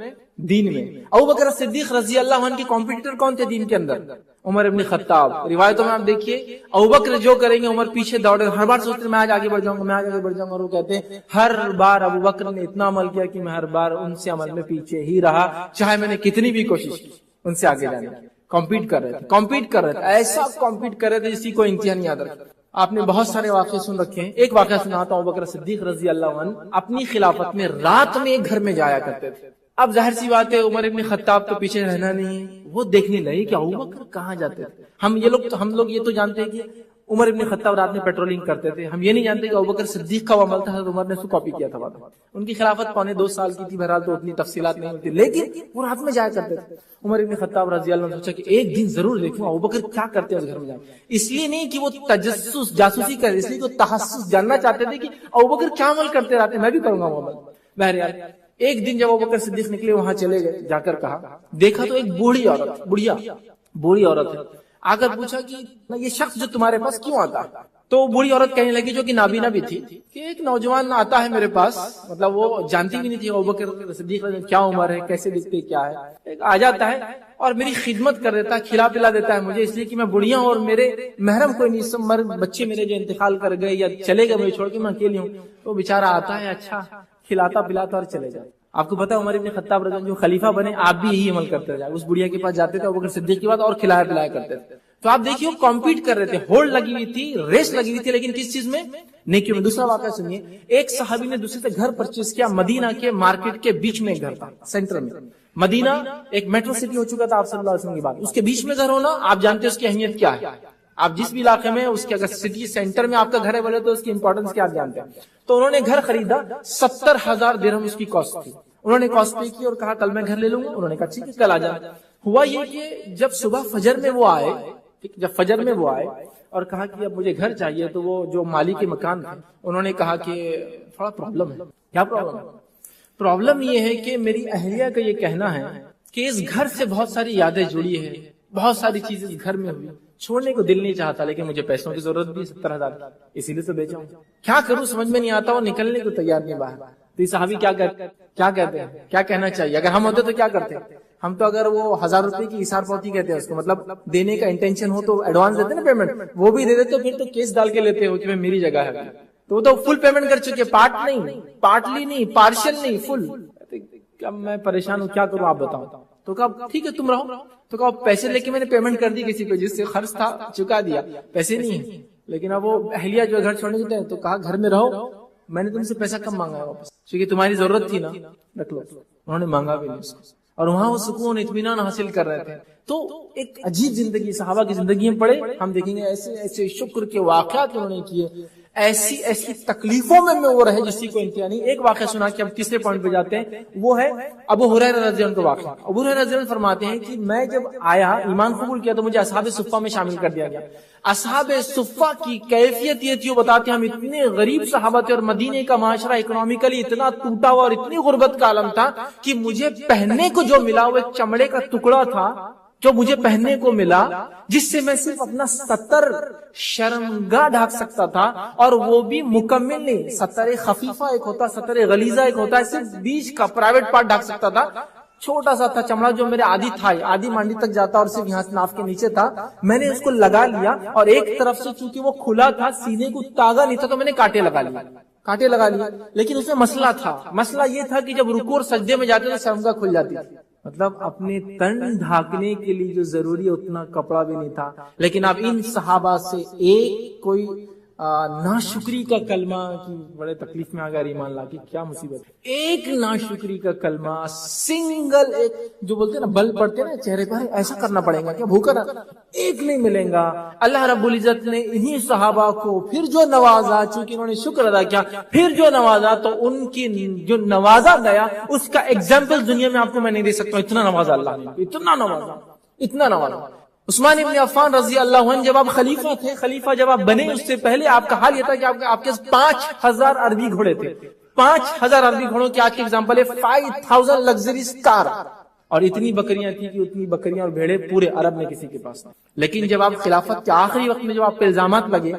دین میں. ابو بکر صدیق رضی اللہ عنہ کے کمپیٹیٹر کون تھے دین کے اندر؟ عمر ابن خطاب. روایتوں میں آپ دیکھیے ابو بکر جو کریں گے عمر پیچھے دوڑے, ہر بار سوچتے میں آج آگے بڑھ جاؤں گا, اور وہ کہتے ہیں ہر بار ابو بکر نے اتنا عمل کیا کہ میں ہر بار ان سے عمل میں پیچھے ہی رہا, چاہے میں نے کتنی بھی کوشش کی ان سے آگے جانے کی. کمپیٹ کر رہے تھے, ایسا کمپیٹ کر رہے تھے جس کی کوئی انتہا نہیں. یاد رکھیں آپ نے بہت سارے واقعے سن رکھے ہیں. ایک واقعہ سناتا ہوں. ابو بکر صدیق رضی اللہ عنہ اپنی خلافت میں رات میں ایک گھر میں جایا کرتے تھے. اب ظاہر سی بات ہے عمر ابن خطاب تو پیچھے رہنا نہیں, وہ دیکھنے لگے کہ ابو بکر کہاں جاتے تھے. ہم لوگ یہ تو جانتے ہیں کہ عمر ابن خطاب رات میں پیٹرولنگ کرتے تھے. ہم یہ نہیں جانتے کہ ابو بکر صدیق کا وہ عمل تھا, عمر نے اس کو کاپی کیا تھا. ان کی خلافت 2.25 سال کی تھی, بہرحال تو اتنی تفصیلات نہیں ہوتی, لیکن وہ رات میں جایا کرتے تھے. عمر ابن خطاب رضی اللہ عنہ نے سوچا کہ ایک دن ضرور دیکھوں ابو بکر کیا کرتے ہیں اس گھر میں. اس لیے نہیں کہ وہ تجسس جاسوسی کرے, اس لیے کہ وہ تحسس جاننا چاہتے تھے کہ ابو بکر کیا عمل کرتے رہتے, میں بھی کروں گا وہ عمل. بہرحال ایک دن جب ابو بکر صدیق نکلے, وہاں چلے گئے, جا کر کہا, دیکھا تو ایک بوڑھی عورت ہے. آ کر پوچھا کہ یہ شخص جو تمہارے پاس کیوں آتا ہے؟ تو وہ بوڑھی عورت کہنے لگی جو کہ نابینا بھی تھی کہ ایک نوجوان آتا ہے میرے پاس، مطلب وہ جانتی بھی نہیں تھی ابوبکر صدیق کیا عمر ہے، کیسے دکھتے، کیا ہے، آ جاتا ہے اور میری خدمت کر دیتا ہے، کھلا پلا دیتا ہے مجھے، اس لیے کہ میں بڑھیا ہوں اور میرے محرم کوئی نہیں، سب بچے میرے جو انتقال کر گئے یا چلے گئے مجھے چھوڑ کے، میں اکیلی ہوں. تو بیچارہ آتا ہے، اچھا کھلاتا پلاتا اور چلے جاتا. آپ کو پتا عمر ابن خطاب رضی اللہ عنہ جو خلیفہ بنے، آپ بھی یہی عمل کرتے جائے، اس بڑھیا کے پاس جاتے تھے ابوبکر صدیق کے بعد اور کھلایا پلایا کرتے تھے. تو آپ دیکھیے وہ کمپیٹ کر رہے تھے، ہولڈ لگی ہوئی تھی، ریس لگی ہوئی تھی، لیکن کس چیز میں؟ نیکیوں میں. دوسرا واقعہ سنیے، ایک صحابی نے دوسرے سے گھر پرچیز کیا، مدینہ کے مارکیٹ کے بیچ میں ایک گھر تھا، سینٹر میں. مدینہ ایک میٹرو سٹی ہو چکا تھا آپ صلی اللہ علیہ وسلم کی بات، اس کے بیچ میں گھر ہونا آپ جانتے ہیں اس کی اہمیت کیا ہے. آپ جس بھی علاقے میں اس کے اگر سٹی سینٹر میں آپ کا گھر ہے بولے تو اس کی امپورٹنس کیا آپ جانتے ہیں. تو انہوں نے گھر خریدا، 70,000 درہم اس کی کاسٹ تھی. انہوں نے کاسٹ پے کی اور کہا کل میں گھر لے لوں گا. انہوں نے کہا ٹھیک ہے کل آ جانا. ہوا یہ کہ جب صبح فجر میں وہ آئے، جب فجر میں وہ آئے اور کہا کہ اب مجھے گھر چاہیے، تو وہ جو مالی کے مکان تھے انہوں نے کہا کہ تھوڑا پرابلم ہے. کیا پرابلم ہے؟ پرابلم یہ ہے کہ میری اہلیہ کا یہ کہنا ہے کہ اس گھر سے بہت ساری یادیں جڑی ہے، بہت ساری چیزیں اس گھر میں ہوئی، چھوڑنے کو دل نہیں چاہتا، لیکن مجھے پیسوں کی ضرورت بھی 70,000 اسی لیے تو بیچا ہوں. کیا کروں سمجھ میں نہیں آتا، اور نکلنے کو تیار نہیں باہر. تو یہ صحابی کیا کہتے ہیں، کیا کہنا چاہیے؟ اگر ہم ہوتے تو کیا کرتے؟ ہم تو اگر وہ 1000 روپے کی اثار پوتی کہتے ہیں اس کو، مطلب دینے کا انٹینشن ہو تو ایڈوانس دیتے نا پیمنٹ، وہ بھی دے دیتے، پھر تو کیس ڈال کے لیتے ہو کہ میں میری جگہ ہے. تو وہ تو فل پیمنٹ کر چکے، پارٹ نہیں، پارٹلی نہیں، پارشل نہیں، فل. اب میں پریشان ہوں کیا کروں آپ بتاؤ. تو کہا ٹھیک ہے تم رہو. تو کہا پیسے لے کے میں نے پیمنٹ کر دی کسی کو جس سے خرچ تھا، چکا دیا، پیسے نہیں ہیں. لیکن اب وہ اہلیہ جو گھر چھوڑنے کے تو کہا گھر میں رہو، میں نے تم سے پیسہ کم مانگا ہے واپس، کیونکہ تمہاری ضرورت تھی نا، رکھ لو. انہوں نے مانگا بھی نہیں اس کو، اور وہاں وہ سکون اطمینان حاصل کر رہے تھے. تو ایک عجیب زندگی صحابہ کی زندگی میں پڑے ہم دیکھیں گے، ایسے ایسے شکر کے واقعات انہوں نے کیے، ایسی ایسی تکلیفوں میں وہ رہے جس کی کوئی انتہا نہیں. ایک واقعہ سنا کہ ہم تیسرے پوائنٹ پہ جاتے ہیں، وہ ہے ابو ہریرہ رضی اللہ عنہ کا واقعہ. ابو ہریرہ رضی اللہ عنہ فرماتے ہیں کہ میں جب آیا ایمان قبول کیا تو مجھے اصحاب صفہ میں شامل کر دیا گیا. اصحاب صفہ کی کیفیت یہ تھی، وہ بتاتے ہیں ہم اتنے غریب صحابہ تھے اور مدینے کا معاشرہ اکنامکلی اتنا ٹوٹا ہوا اور اتنی غربت کا عالم تھا کہ مجھے پہننے کو جو ملا وہ ایک چمڑے کا ٹکڑا تھا جو مجھے پہننے کو ملا، جس سے میں صرف اپنا ستر شرمگاہ ڈھک سکتا تھا، اور وہ بھی مکمل نہیں. ستر خفیفہ ایک ہوتا، ستر غلیظہ ایک ہوتا ہے، صرف بیچ کا پرائیویٹ پارٹ ڈھک سکتا تھا. چھوٹا سا تھا چمڑا جو میرے آدھی مانڈی تک جاتا اور صرف یہاں سے ناف کے نیچے تھا. میں نے اس کو لگا لیا اور ایک طرف سے چونکہ وہ کھلا تھا، سینے کو تاگا نہیں تھا، تو میں نے کانٹے لگا لیا. لیکن اس میں مسئلہ تھا. مسئلہ یہ تھا کہ جب رکوع اور سجدے میں جاتے تو شرمگاہ کھل جاتی تھی. مطلب اپنے تن ڈھانکنے کے لیے جو ضروری اتنا کپڑا بھی نہیں تھا. لیکن اب ان صحابہ سے ایک کوئی ناشکری کا کلمہ کی بڑے تکلیف میں آ گیا ایمان لا کے، کیا مصیبت ہے. ایک ناشکری کا کلمہ سنگل، ایک جو بولتے ہیں نا بل پڑتے ہیں نا چہرے پر، ایسا کرنا پڑے گا کیا، بھوکا رہا ایک نہیں ملیں گا. اللہ رب العزت نے انہی صحابہ کو پھر جو نوازا، چونکہ انہوں نے شکر ادا کیا، پھر جو نوازا تو ان کی جو نوازا گیا اس کا ایگزامپل دنیا میں آپ کو میں نہیں دے سکتا. اتنا نوازا اللہ نے، اتنا نوازا. عثمان ابن عفان رضی اللہ عنہ جب آپ خلیفہ تھے، خلیفہ جب آپ بنے اس سے پہلے آپ کا حال یہ تھا کہ آپ کے 5000 عربی گھوڑے تھے. 5000 عربی گھوڑوں کی آج کی ایگزامپل ہے 5000 لگژری کار، اور اتنی بکریاں تھی کہ اتنی بکریاں اور بھیڑے پورے عرب میں کسی کے پاس. لیکن جب آپ خلافت کے آخری وقت میں جب آپ پہ الزامات لگے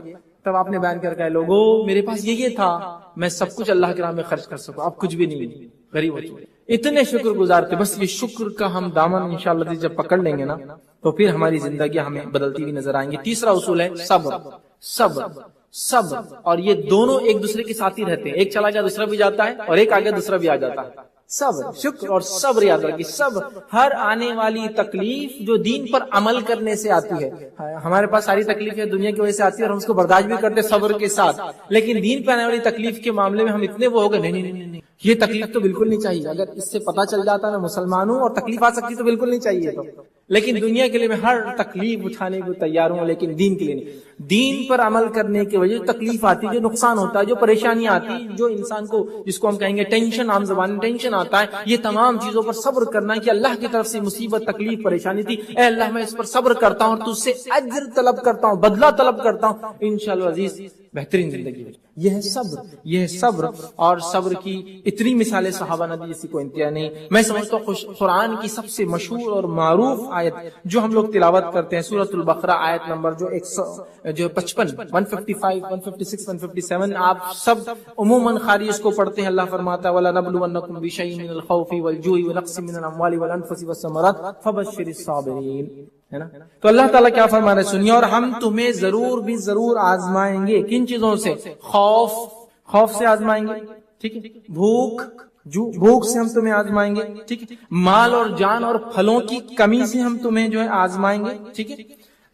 تب آپ نے بیان کر کے لوگوں میرے پاس یہ تھا، میں سب کچھ اللہ کے راہ میں خرچ کر سکوں، اب کچھ بھی نہیں، غریب ہو چکے. اتنے شکر گزار تھے. بس یہ شکر کا ہم دامن انشاءاللہ جب پکڑ لیں گے نا تو پھر ہماری زندگی ہمیں بدلتی ہوئی نظر آئیں گی. تیسرا اصول ہے صبر. اور یہ دونوں ایک دوسرے کے ساتھ ہی رہتے ہیں، ایک چلا گیا دوسرا بھی جاتا ہے اور ایک آگے دوسرا بھی آ جاتا ہے. صبر، شکر اور صبر یاد رکھیے. صبر ہر آنے والی تکلیف جو دین پر عمل کرنے سے آتی ہے. ہمارے پاس ساری تکلیفیں دنیا کی وجہ سے آتی ہے اور ہم اس کو برداشت بھی کرتے صبر کے ساتھ، لیکن دین پہ آنے والی تکلیف کے معاملے میں ہم اتنے وہ ہو گئے نہیں یہ تکلیف تو بالکل نہیں چاہیے. اگر اس سے پتا چل جاتا میں مسلمان ہوں اور تکلیف آ سکتی تو بالکل نہیں چاہیے. تو لیکن دنیا کے لیے میں ہر تکلیف اٹھانے کو تیار ہوں، لیکن دین کے لیے نہیں. دین پر عمل کرنے کی وجہ تکلیف آتی، جو نقصان ہوتا ہے، جو پریشانی آتی، جو انسان کو جس کو ہم کہیں گے ٹینشن، عام زبان میں ٹینشن آتا ہے، یہ تمام چیزوں پر صبر کرنا ہے کہ اللہ کی طرف سے مصیبت، تکلیف، پریشانی تھی، اے اللہ میں اس پر صبر کرتا ہوں اور تجھ سے اجر طلب کرتا ہوں، بدلہ طلب کرتا ہوں، انشاءاللہ عزیز بہترین زندگی. یہ ہے صبر. اور صبر کی اتنی مثالیں صحابہ نے دی جس کی کوئی انتہا نہیں. میں سمجھتا ہوں قرآن کی سب سے مشہور اور معروف آیت جو ہم لوگ تلاوت کرتے ہیں سورۃ البقرہ آیت نمبر جو 55 155 156 157 آپ سب عموماً قاری اس کو پڑھتے ہیں. اللہ فرماتا ہے وَلَنَبْلُوَنَّكُمْ بِشَيْءٍ مِّنَ الْخَوْفِ وَالْجُوعِ وَنَقْصٍ مِّنَ الْأَمْوَالِ وَالْأَنفُسِ وَالثَّمَرَاتِ فَبَشِّرِ الصَّابِرِينَ. ہے نا؟ تو اللہ تعالیٰ کیا فرما رہے سنیے, اور ہم تمہیں ضرور بھی ضرور آزمائیں گے. کن چیزوں سے؟ خوف سے آزمائیں گے, ٹھیک ہے, بھوک سے ہم تمہیں آزمائیں گے, ٹھیک ہے, مال اور جان اور پھلوں کی کمی سے ہم تمہیں جو ہے آزمائیں گے, ٹھیک ہے.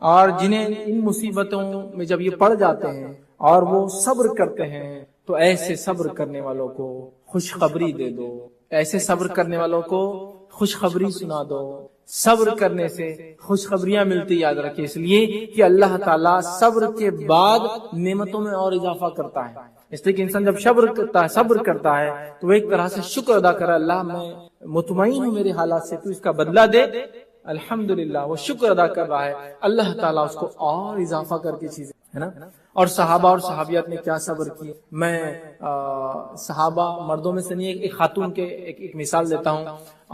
اور جنہیں ان مصیبتوں میں جب یہ پڑ جاتے ہیں اور وہ صبر کرتے ہیں تو ایسے صبر کرنے والوں کو خوشخبری دے دو, ایسے صبر کرنے والوں کو خوشخبری سنا دو. صبر کرنے سے خوشخبریاں ملتی, یاد رکھیں, اس لیے کہ اللہ تعالیٰ صبر کے بعد نعمتوں میں اور اضافہ کرتا ہے. اس لیے کہ انسان جب صبر کرتا ہے تو وہ ایک طرح سے شکر ادا کرے, اللہ میں مطمئن ہوں میرے حالات سے, تو اس کا بدلہ دے. الحمدللہ وہ شکر ادا کر رہا ہے, اللہ تعالیٰ اس کو اور اضافہ کر کے چیزیں, ہے نا. اور صحابہ اور صحابیات نے کیا صبر کی. میں صحابہ مردوں میں سے نہیں, ایک خاتون کے ایک مثال دیتا ہوں,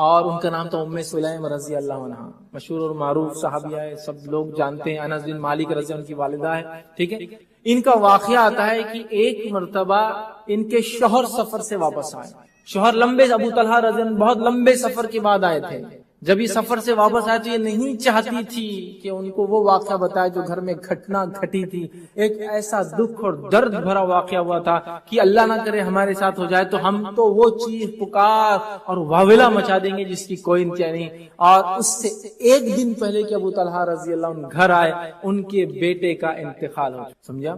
اور ان کا نام تھا ام سلیم رضی اللہ عنہ, مشہور اور معروف صحابیہ ہے, سب لوگ جانتے ہیں. انس بن مالک رضی اللہ عنہ کی والدہ ہے, ٹھیک ہے. ان کا واقعہ آتا ہے کہ ایک مرتبہ ان کے شوہر سفر سے واپس آئے. شوہر لمبے, ابو طلحہ رضی اللہ عنہ بہت لمبے سفر کے بعد آئے تھے. جب یہ سفر سے واپس آئے تو یہ نہیں چاہتی تھی کہ ان کو وہ واقعہ بتائے جو گھر میں گھٹنا گھٹی تھی. ایک ایسا دکھ اور درد بھرا واقعہ ہوا تھا کہ اللہ نہ کرے ہمارے ساتھ ہو جائے تو ہم تو وہ چیخ پکار اور واویلا مچا دیں گے جس کی کوئی انتہا نہیں. اور اس سے ایک دن پہلے کہ ابو طلحہ رضی اللہ عنہ گھر آئے, ان کے بیٹے کا انتقال ہو, سمجھا.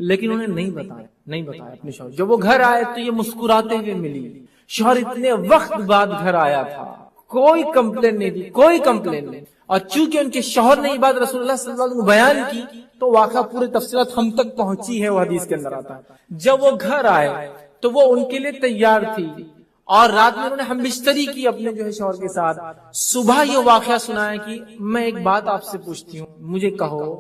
لیکن انہیں نہیں بتایا اپنے شوہر. جب وہ گھر آئے تو یہ مسکراتے ہوئے ملی. شوہر اتنے وقت بعد گھر آیا تھا, کوئی کمپلین نہیں دی, کوئی کمپلین نہیں. اور چونکہ ان کے شوہر نے یہ بات رسول اللہ صلی اللہ علیہ وسلم بیان کی تو واقعہ پورے تفصیلات ہم تک پہنچی ہے, وہ حدیث کے اندر آتا ہے. جب وہ گھر آئے تو وہ ان کے لیے تیار تھی, اور رات میں انہوں نے ہم بستری کی اپنے جو ہے شوہر کے ساتھ. صبح یہ واقعہ سنایا کہ میں ایک بات آپ سے پوچھتی ہوں, مجھے کہو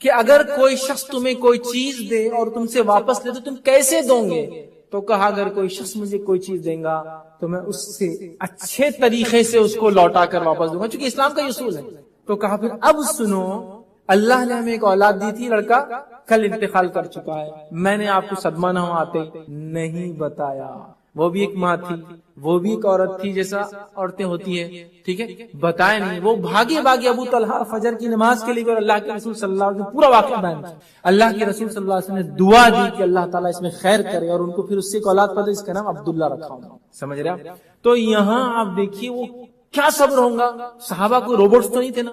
کہ اگر کوئی شخص تمہیں کوئی چیز دے اور تم سے واپس لے تو تم کیسے دو گے؟ تو کہا اگر کوئی شخص مجھے کوئی چیز دے گا تو میں اس سے اچھے طریقے سے اس کو لوٹا کر واپس دوں گا, چونکہ اسلام کا یہ اصول ہے. تو کہا پھر اب سنو, اللہ نے ہمیں ایک اولاد دی تھی, لڑکا کل انتقال کر چکا ہے, میں نے آپ کو صدمہ نہ ہو آتے نہیں بتایا. وہ بھی ایک ماں تھی, وہ بھی ایک عورت تھی جیسا عورتیں ہوتی ہیں, ٹھیک ہے, بتایا نہیں. وہ بھاگے ابو طلحہ فجر کی نماز کے لیے, اور اللہ کے رسول صلی اللہ علیہ وسلم پورا واقعہ بیان کیا. اللہ کے رسول صلی اللہ علیہ وسلم نے دعا دی کہ اللہ تعالیٰ اس میں خیر کرے, اور ان کو پھر اس سے ایک اولاد پیدا, اس کا نام عبداللہ رکھا ہوں. سمجھ رہے آپ؟ تو یہاں آپ دیکھیے وہ کیا صبر ہوگا. صحابہ کو روبوٹس تو نہیں تھے نا,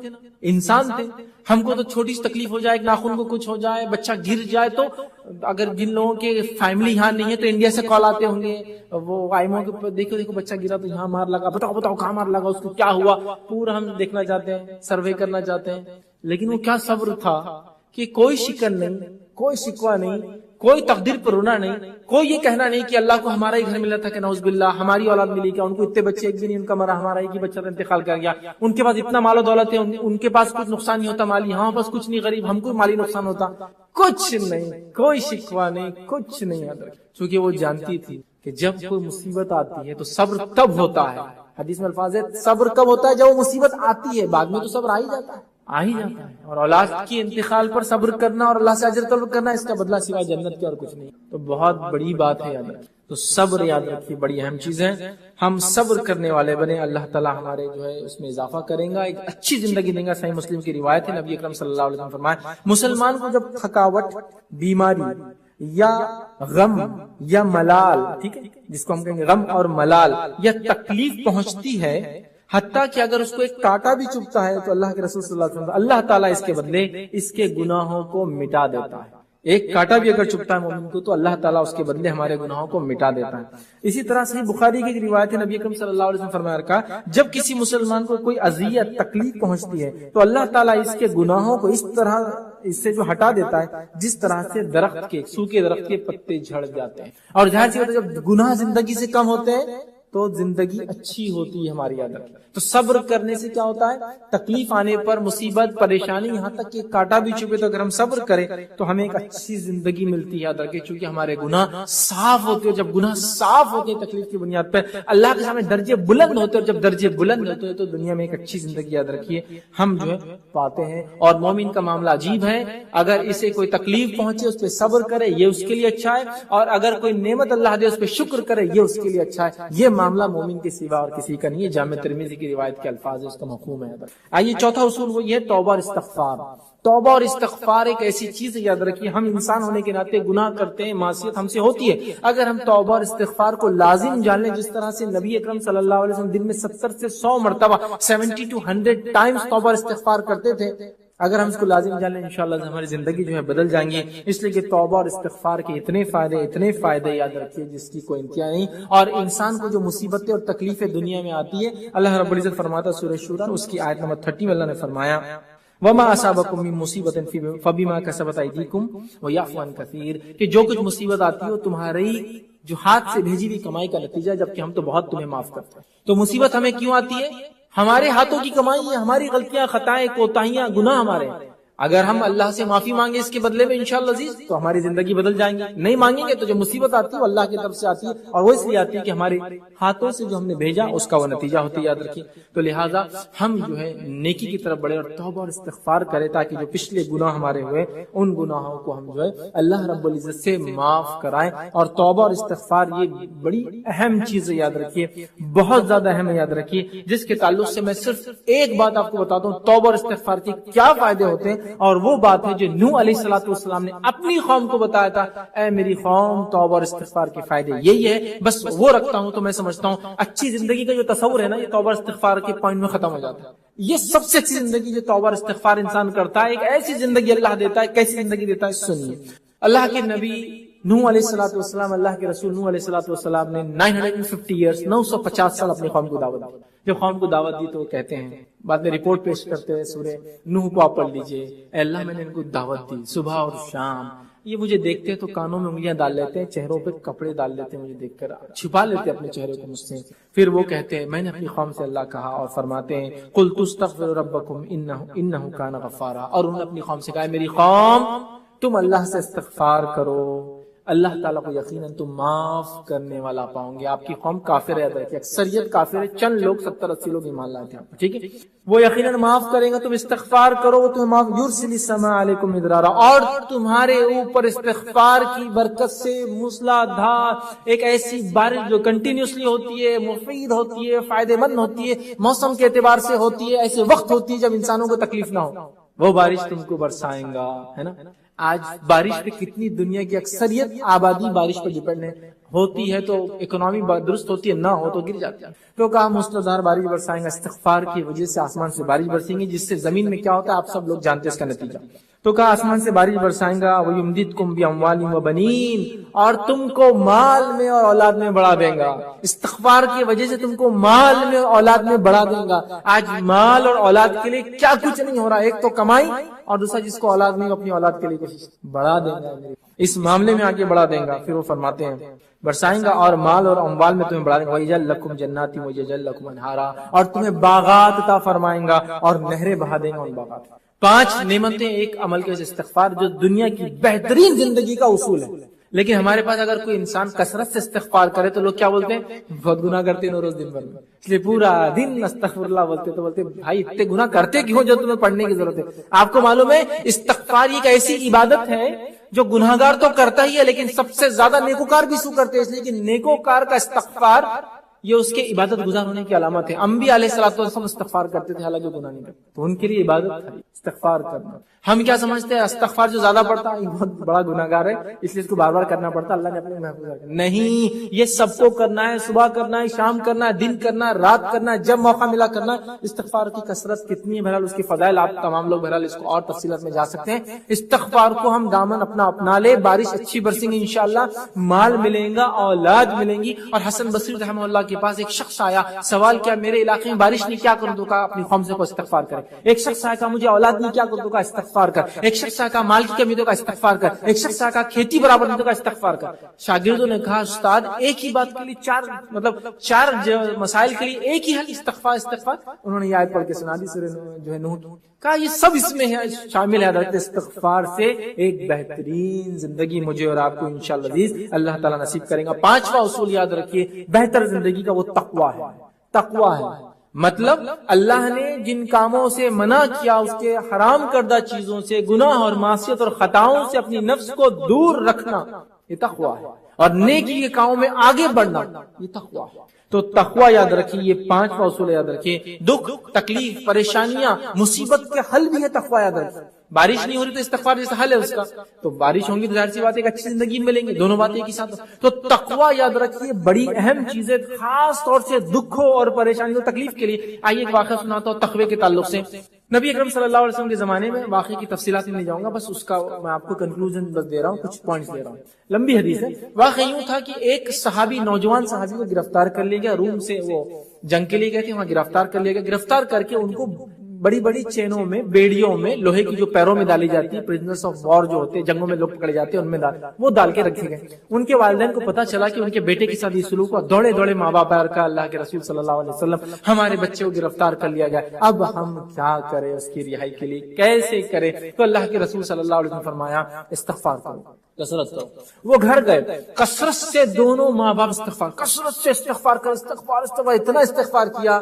انسان تھے. ہم کو تو چھوٹی سی تکلیف ہو جائے, ایک ناخن کو کچھ ہو جائے, بچہ گر جائے, تو اگر جن لوگوں کے فیملی یہاں نہیں ہے تو انڈیا سے کال آتے ہوں گے, وہ آئیمو کے دیکھو بچہ گرا تو یہاں مار لگا, بتاؤ کہاں مار لگا, اس کو کیا ہوا, پورا ہم دیکھنا چاہتے ہیں, سروے کرنا چاہتے ہیں. لیکن وہ کیا صبر تھا کہ کوئی شکن نہیں, کوئی شکوہ نہیں, کوئی تقدیر پر رونا نہیں, کوئی یہ کہنا نہیں کہ اللہ کو ہمارا ہی گھر ملا تھا کہ نعوذ باللہ ہماری اولاد ملی کیا, ان کو اتنے بچے ایک بھی نہیں ان کا مرا, ہمارا ایک ہی بچہ کا انتقال کر گیا. ان کے پاس اتنا مال و دولت ہے, ان کے پاس کچھ نقصان نہیں ہوتا مالی, ہمارے پاس کچھ نہیں, غریب ہم کو مالی نقصان ہوتا, کچھ نہیں, کوئی شکوہ نہیں, کچھ نہیں. چونکہ وہ جانتی تھی کہ جب کوئی مصیبت آتی ہے تو صبر تب ہوتا ہے. حدیث میں الفاظ ہے صبر کب ہوتا ہے, جب وہ مصیبت آتی ہے, بعد میں تو صبر آ ہی جاتا ہے. اور اولاد کی انتقال پر صبر کرنا اور اللہ سے اجر طلب کرنا, اس کا بدلہ سوائے جنت کے اور کچھ نہیں. تو بہت بڑی بات ہے, یاد رکھیے. تو صبر یاد رکھیے بڑی اہم چیز ہے. ہم صبر کرنے والے بنے, اللہ تعالیٰ ہمارے جو ہے اس میں اضافہ کریں گا, ایک اچھی زندگی دیں گا. صحیح مسلم کی روایت ہے, نبی اکرم صلی اللہ علیہ وسلم فرمایا مسلمان کو جب تھکاوٹ, بیماری یا غم یا ملال, ٹھیک ہے, جس کو ہم کہیں گے غم اور ملال یا تکلیف پہنچتی ہے, حتیٰ کہ اگر اس کو ایک کانٹا بھی چبھتا ہے تو اللہ کے رسول صلی اللہ علیہ وسلم اللہ تعالیٰ اس کے بدلے اس کے گناہوں کو مٹا دیتا ہے. ایک کانٹا بھی اگر چبھتا ہے مومن کو تو اللہ تعالیٰ اس کے بدلے ہمارے گناہوں کو مٹا دیتا ہے. اسی طرح سے بخاری کی روایت ہے, نبی اکرم صلی اللہ علیہ وسلم فرمایا رکھا جب کسی مسلمان کو کوئی اذیت تکلیف پہنچتی ہے تو اللہ تعالیٰ اس کے گناہوں کو اس طرح اس سے جو ہٹا دیتا ہے جس طرح سے درخت کے, سوکھے درخت کے پتے جھڑ جاتے ہیں. اور ظاہر سی بات ہے جب گناہ زندگی سے کم ہوتے ہیں تو زندگی اچھی ہوتی ہے ہماری، یاد رکھیں۔ تو صبر کرنے سے کیا ہوتا ہے، تکلیف آنے پر، مصیبت، پریشانی، یہاں تک کہ کانٹا بھی چبھے تو اگر ہم صبر کریں تو ہمیں ایک اچھی زندگی ملتی ہے، یاد رکھیں، چونکہ ہمارے گناہ صاف ہوتے ہیں۔ جب گناہ صاف ہوتے ہیں تکلیف کی بنیاد پر، اللہ کے سامنے درجے بلند ہوتے ہیں، اور جب درجے بلند ہوتے ہیں تو دنیا میں ایک اچھی زندگی، یاد رکھیے، ہم جو ہے پاتے ہیں۔ اور مومن کا معاملہ عجیب ہے، اگر اسے کوئی تکلیف پہنچے اس پہ صبر کرے، یہ اس کے لیے اچھا ہے، اور اگر کوئی نعمت اللہ دے اس پہ شکر کرے، یہ اس کے لیے اچھا ہے۔ یہ معاملہ مومن کے سوا اور کسی کا نہیں ہے۔ جامع ترمذی کی روایت کے الفاظ ہے، اس کا مفہوم ہے۔ آئیے چوتھا اصول وہ یہ توبہ اور استغفار۔ توبہ اور استغفار ایک ایسی چیز ہے، یاد رکھیے، ہم انسان ہونے کے ناطے گناہ کرتے ہیں، معصیت ہم سے ہوتی ہے۔ اگر ہم توبہ اور استغفار کو لازم جان لیں، جس طرح سے نبی اکرم صلی اللہ علیہ وسلم دن میں 70 سے 100 مرتبہ 70 to 100 ٹائمز توبہ اور استغفار کرتے تھے، اگر ہم اس کو لازم جان لیں انشاءاللہ ہماری زندگی جو ہے بدل جائیں گی۔ اس لیے کہ توبہ اور استغفار کے اتنے فائدے یاد رکھیے جس کی کوئی انتہا نہیں۔ اور انسان کو جو مصیبتیں اور تکلیفیں دنیا میں آتی ہے، اللہ رب العزت فرماتا سورہ شورى اس کی آیت نمبر 30 میں اللہ نے فرمایا وَمَا أَصَابَكُم مِّن مُّصِيبَةٍ فَبِمَا كَسَبَتْ أَيْدِيكُمْ وَيَعْفُو عَن كَثِيرٍ، کہ جو کچھ مصیبت آتی ہے وہ تمہاری جو ہاتھ سے بھیجی ہوئی کمائی کا نتیجہ ہے، جبکہ ہم تو بہت تمہیں معاف کرتے ہیں۔ تو مصیبت ہمیں کیوں آتی ہے؟ ہمارے ہاتھوں کی کمائی ہے، ہماری غلطیاں، خطائیں، کوتاہیاں، گناہ ہمارے۔ اگر ہم اللہ سے معافی مانگے اس کے بدلے میں انشاءاللہ عزیز تو ہماری زندگی بدل جائیں گی۔ نہیں مانگیں گے تو جو مصیبت آتی ہے وہ اللہ کی طرف سے آتی ہے، اور وہ اس لیے آتی ہے کہ ہمارے ہاتھوں سے جو ہم نے بھیجا اس کا وہ نتیجہ ہوتی ہے، یاد رکھیے۔ تو لہٰذا ہم جو ہے نیکی کی طرف بڑھے اور توبہ اور استغفار کرے، تاکہ جو پچھلے گناہ ہمارے ہوئے ان گناہوں کو ہم جو ہے اللہ رب العزت سے معاف کرائیں۔ اور توبہ اور استغفار یہ بڑی اہم چیز ہے، یاد رکھیے، بہت زیادہ اہم ہے، یاد رکھیے، جس کے تعلق سے میں صرف ایک بات آپ کو بتاتا ہوں، توبہ اور استغفار کے کیا فائدے ہوتے ہیں، اور وہ بات ہے جو نوح علیہ السلام نے اپنی قوم کو بتایا تھا، اے میری قوم، توبہ اور استغفار کے فائدے یہی ہے، بس وہ رکھتا ہوں تو میں سمجھتا ہوں اچھی زندگی کا جو تصور ہے نا، یہ توبہ اور استغفار کے پوائنٹ میں ختم ہو جاتا ہے۔ یہ سب سے اچھی زندگی جو توبہ اور استغفار انسان کرتا ہے، ایک ایسی زندگی اللہ دیتا ہے، کیسی زندگی دیتا ہے سنیے۔ اللہ کے نبی نوح علیہ السلام، اللہ کے رسول نوح علیہ السلام نے 950 ایئرس 950 سال اپنی قوم کو دعوت دی۔ جب قوم کو دعوت دی تو وہ کہتے ہیں، بعد میں رپورٹ پیش کرتے ہوئے سورہ نوح کو آپ پڑھ لیجئے، اے اللہ میں نے ان کو دعوت دی صبح اور شام، یہ مجھے دیکھتے ہیں تو کانوں میں انگلیاں ڈال لیتے ہیں، چہروں پہ کپڑے ڈال لیتے ہیں، مجھے دیکھ کر چھپا لیتے ہیں اپنے چہرے کو مجھ سے۔ پھر وہ کہتے ہیں، میں نے اپنی قوم سے اللہ کہا، اور فرماتے ہیں قُلْتُ اسْتَغْفِرُوا رَبَّكُمْ إِنَّهُ كَانَ غَفَّارًا، اور انہوں نے اپنی قوم سے کہا، میری قوم تم اللہ سے استغفار کرو، اللہ تعالیٰ کو یقیناً تم معاف کرنے والا پاؤں گے۔ آپ کی قوم کافر ہے، اکثریت کافر ہے، چند لوگ 70-80 لوگ ایمان لائے تھے، ٹھیک ہے، وہ یقیناً معاف کرے گا، تم استغفار کرو وہ تمہیں معاف، یرسل السماء علیکم مدرارا، اور تمہارے اوپر استغفار کی برکت سے موسلا دھار ایک ایسی بارش جو کنٹینیوسلی ہوتی ہے، مفید ہوتی ہے، فائدہ مند ہوتی ہے، موسم کے اعتبار سے ہوتی ہے، ایسے وقت ہوتی ہے جب انسانوں کو تکلیف نہ ہو، وہ بارش تم کو برسائیں گا، ہے نا۔ آج بارش پہ کتنی دنیا کی اکثریت آبادی بارش پر ڈیپینڈ ہوتی ہے، تو اکنامی درست ہوتی ہے، نہ ہو تو گر جاتی ہے۔ تو کہا موسلادھار بارش برسائیں گا، استغفار کی وجہ سے آسمان سے بارش برسیں گی، جس سے زمین میں کیا ہوتا ہے آپ سب لوگ جانتے ہیں اس کا نتیجہ۔ تو کہا آسمان سے بارش برسائیں گا، وَيُمْدِدْكُمْ بِأَمْوَالٍ وَبَنِينَ، اور تم کو مال میں اور اولاد میں بڑھا دیں گا، استغفار کی وجہ سے تم کو مال میں اور اولاد میں بڑھا دیں گا۔ آج مال اور اولاد کے لیے کیا کچھ نہیں ہو رہا، ایک تو کمائی، اور دوسرا جس کو اولاد نہیں اپنی اولاد کے لیے کوشش بڑھا دیں گا، اس معاملے میں آگے بڑھا دیں گا۔ پھر وہ فرماتے ہیں برسائیں گا اور مال اور اموال میں تمہیں بڑھا دیں گا، وَيَجْعَلْ لَكُمْ جَنَّاتٍ وَيَجْعَلْ لَكُمْ أَنْهَارًا، اور تمہیں باغات عطا فرمائیں گا اور نہریں بہا دیں گا ان باغات۔ 5 نعمتیں ایک عمل کے استغفار، جو دنیا کی بہترین زندگی کا اصول ہے۔ لیکن ہمارے پاس اگر کوئی انسان کثرت سے استغفار کرے تو لوگ کیا بولتے ہیں، بہت گناہ کرتے ہیں روز دن بھر میں، اس لیے پورا دن استغفر اللہ بولتے، تو بولتے بھائی اتنے گناہ کرتے کیوں جو تمہیں پڑھنے کی ضرورت ہے۔ آپ کو معلوم ہے استغفار ایک ایسی عبادت ہے جو گناہگار تو کرتا ہی ہے، لیکن سب سے زیادہ نیکوکار بھی سو کرتے ہیں، اس لیے کہ نیکوکار کا استغفار یہ اس کے عبادت گزار ہونے کی علامت ہے۔ انبیاء علیہ السلام استغفار کرتے تھے حالانکہ گناہ نہیں کرتے، تو ان کے لیے عبادت ہے استغفار کرنا۔ ہم کیا سمجھتے ہیں استغفار جو زیادہ پڑتا ہے یہ بہت بڑا گناہگار ہے، اس لیے اس کو بار بار کرنا پڑتا ہے، اللہ نے اپنے محفوظ رکھا۔ نہیں، یہ سب کو کرنا ہے، صبح کرنا ہے، شام کرنا ہے، دن کرنا ہے، رات کرنا ہے، جب موقع ملا کرنا ہے۔ استغفار کی کثرت کتنی ہے، بہرحال اس کی فضائل آپ تمام لوگ بہرحال اس کو اور تفصیلات میں جا سکتے ہیں۔ استغفار کو ہم دامن اپنا اپنا لے، بارش اچھی برسیں گی انشاءاللہ، مال ملیں گا، اولاد ملیں گی۔ اور حسن بصری رحمہ اللہ کی کے پاس ایک شخص آیا, سوال کیا میرے علاقے میں بارش نہیں, کیا کروں؟ تو کہا اپنی قوم سے کو استغفار کرے. ایک شخص آیا کہا مجھے اولاد نہیں, کیا کروں؟ تو کہا استغفار کر. ایک شخص آیا کہا مال کی کمی, تو کہا استغفار کر. ایک شخص آیا کہا کھیتی برابر نہیں, تو کہا استغفار کر. شاگردوں نے کہا استاد ایک ہی بات کے لیے چار مسائل کے لیے ایک ہی حل, استغفار استغفار. انہوں نے یہ آیت پڑھ کے سنا دی سورہ جو ہے نوح, کہا یہ سب اس میں ہے شامل ہے. حضرت استغفار سے ایک بہترین زندگی مجھے اور آپ کو انشاءاللہ عزیز اللہ تعالیٰ نصیب کریں گا. پانچواں اصول یاد رکھیے, بہتر زندگی کا وہ تقویٰ ہے. تقویٰ ہے مطلب اللہ نے جن کاموں سے منع کیا, اس کے حرام کردہ چیزوں سے, گناہ اور معصیت اور خطاؤں سے اپنی نفس کو دور رکھنا, یہ تقویٰ ہے. اور نیکی کے کاموں میں آگے بڑھنا, یہ تقویٰ ہے. تو تقویٰ یاد رکھیے, یہ پانچواں اصول یاد رکھیے. دکھ, تکلیف, پریشانیاں, مصیبت کے حل بھی ہے تقویٰ یاد رکھیے. بارش نہیں ہو رہی تو استغفار جیسا حل ہے اس کا, تو بارش ہوں گی تو ظاہر سی بات ہے ایک اچھی زندگی ملیں گے, دونوں باتیں ایک ہی ساتھ. تو تقویٰ یاد رکھیے بڑی اہم چیز ہے, خاص طور سے دکھوں اور پریشانیوں تکلیف کے لیے. آئیے ایک واقعہ سناتا ہوں تقوی کے تعلق سے. نبی اکرم صلی اللہ علیہ وسلم کے زمانے میں, واقعے کی تفصیلات میں نہیں جاؤں گا, بس اس کا میں آپ کو کنکلوژن بس دے رہا ہوں, کچھ پوائنٹس دے رہا ہوں. لمبی حدیث ہے. واقعہ یوں تھا کہ ایک صحابی, نوجوان صحابی کو گرفتار کر لیا گیا. روم سے وہ جنگ کے لیے گئے تھے, وہاں گرفتار کر لیا گیا. گرفتار کر کے ان کو بڑی بڑی چینوں میں, بیڑیوں میں, لوہے کی جو پیروں میں ڈالی جاتی ہے, پرزنرز آف وار جو ہوتے ہیں, جنگوں میں لوگ پکڑے جاتے ہیں, ان میں وہ ڈال کے رکھے گئے. ان کے والدین کو پتا چلا کہ ان کے بیٹے کے ساتھ یہ سلوک ہوا. دوڑے دوڑے ماں باپ آ کر اللہ کے رسول صلی اللہ علیہ وسلم, ہمارے بچے کو گرفتار کر لیا گیا, اب ہم کیا کریں اس کی رہائی کے لیے, کیسے کریں؟ تو اللہ کے رسول صلی اللہ علیہ وسلم فرمایا استغفار کرو, کثرت کرو. وہ گھر گئے, کثرت سے دونوں ماں باپ استغفار, کثرت سے استغفار کر, استغفار استغفار, اتنا استغفار کیا.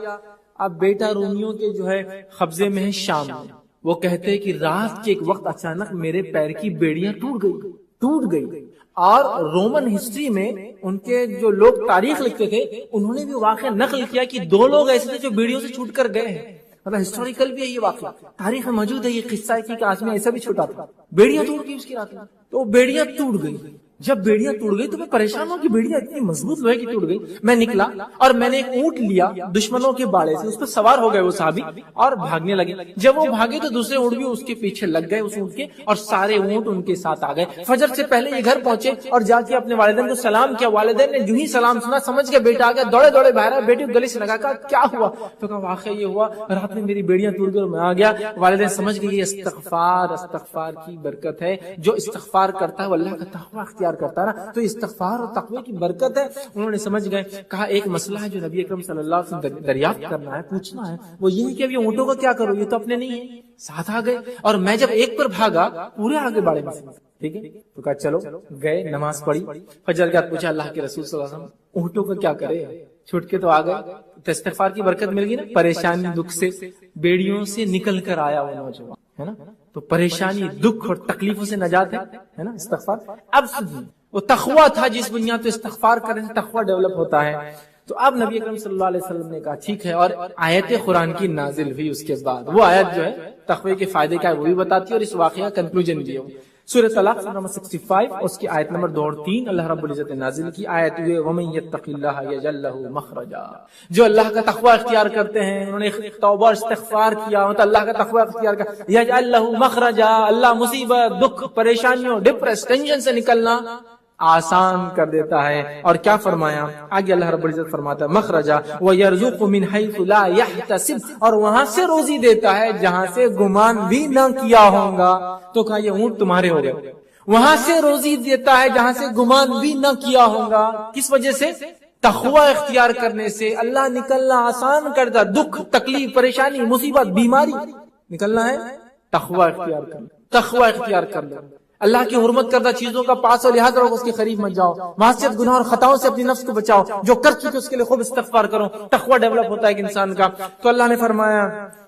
اب بیٹا رومیوں کے جو ہے قبضے میں ہے شام میں. وہ کہتے ہیں کہ رات کے ایک وقت اچانک میرے پیر کی بیڑیاں ٹوٹ گئی. اور رومن ہسٹری میں ان کے جو لوگ تاریخ لکھتے تھے, انہوں نے بھی واقعہ نقل کیا کہ 2 لوگ ایسے تھے جو بیڑیوں سے چھوٹ کر گئے ہیں. مطلب ہسٹوریکل بھی ہے یہ واقعہ, تاریخ میں موجود ہے یہ قصہ ہے کہ آدمی ایسا بھی چھوٹا تھا, بیڑیاں ٹوٹ گئی اس کی رات میں. تو بیڑیاں ٹوٹ گئی. جب بیڑیاں ٹوٹ گئی تو میں پریشان ہوں کہ بیڑیاں اتنی مضبوط لوہے کی ٹوٹ گئی. میں نکلا اور میں نے ایک اونٹ لیا دشمنوں کے باڑے سے, اس پر سوار ہو گئے وہ صحابی اور بھاگنے لگے. جب وہ بھاگے تو دوسرے اونٹ بھی اس کے پیچھے لگ گئے, اس اونٹ کے, اور سارے اونٹ ان کے ساتھ آ گئے. فجر سے پہلے یہ گھر پہنچے اور جا کے اپنے والدین کو سلام کیا. والدین نے جو ہی سلام سنا سمجھ کے بیٹا آ گیا, دوڑے دوڑے باہر. بیٹی گلے سے لگا, کہا کیا ہوا؟ تو کہا واقعہ یہ ہوا, رات میں میری بیڑیاں ٹوٹ گئی اور میں آ گیا. والدین سمجھ گئے یہ استغفار کی برکت ہے. جو استغفار کرتا ہے وہ اللہ کا تقوی اختیار کرتا ہے, تو استغفار اور تقوی کی برکت ہے. انہوں نے سمجھ گئے. کہا ایک مسئلہ ہے جو نبی اکرم صلی اللہ علیہ وسلم دریافت کرنا ہے, پوچھنا ہے, وہ یہ ہے کہ اب یہ اونٹوں کا کیا کرو, یہ تو اپنے نہیں ہے. ساتھ آ گئے اور میں جب ایک پر بھاگا پورے آگے بڑھے میں, ٹھیک ہے. تو کہا چلو گئے, نماز پڑھی, فجر کے بعد پوچھا اللہ کے رسول صلی اللہ علیہ وسلم اونٹوں کا کیا کرے, چھوٹ کے تو آ گئے. تو استغفار کی برکت مل گئی نا, پریشانی دکھ سے, بیڑیوں سے نکل کر آیا وہ نوجوان, ہے نا. تو پریشانی, دکھ اور تکلیفوں سے نجات ہے نا استغفار. اب وہ تقویٰ تھا جس بنیاد پہ استغفار کرنے سے تقویٰ ڈیولپ ہوتا ہے. تو اب نبی اکرم صلی اللہ علیہ وسلم نے کہا ٹھیک ہے, اور آیت قرآن کی نازل ہوئی اس کے بعد. وہ آیت جو ہے تقوی کے فائدے کا ہے وہ بھی بتاتی ہے, اور اس واقعہ کا کنکلوژن بھی ہے. سورہ طلاق نمبر 65 اس کی آیت نمبر 2 اور 3 اللہ رب العزت نے نازل کی. آیت ہوئے وَمَن يَتَّقِ اللَّهَ يَجْعَل لَّهُ مَخْرَجًا, جو اللہ کا تقوی اختیار کرتے ہیں, انہوں نے توبہ اور استغفار کیا, مطلب اللہ کا تقوی اختیار کیا, يَجْعَل لَّهُ مَخْرَجًا, اللہ مصیبت, دکھ, پریشانیوں, ڈپریس, ٹینشن سے نکلنا آسان کر دیتا ہے. اور کیا فرمایا آگے اللہ رب العزت فرماتا ہے مخرجا وَيَرْزُقُ مِنْ حَيْثُ لَا يَحْتَسِبُ, اور وہاں سے روزی دیتا ہے جہاں سے گمان بھی نہ کیا ہوگا. تو کہا یہ اونٹ تمہارے ہو گئے. وہاں سے روزی دیتا ہے جہاں سے گمان بھی نہ کیا ہوگا. کس وجہ سے؟ تقوی اختیار کرنے سے اللہ نکلنا آسان کرتا. دکھ, تکلیف, پریشانی, مصیبت, بیماری نکلنا ہے, تقوی اختیار کرنا. تقوی اختیار کر لو, اللہ کی حرمت کردہ چیزوں کا پاس اور لحاظ رکھو, اس کے قریب مت جاؤ, معصیت, گناہ اور خطاؤں سے اپنی نفس کو بچاؤ, جو کر چکے اس کے لیے خوب استغفار کرو. تقوی ڈیولپ ہوتا ہے ایک انسان کا. تو اللہ نے فرمایا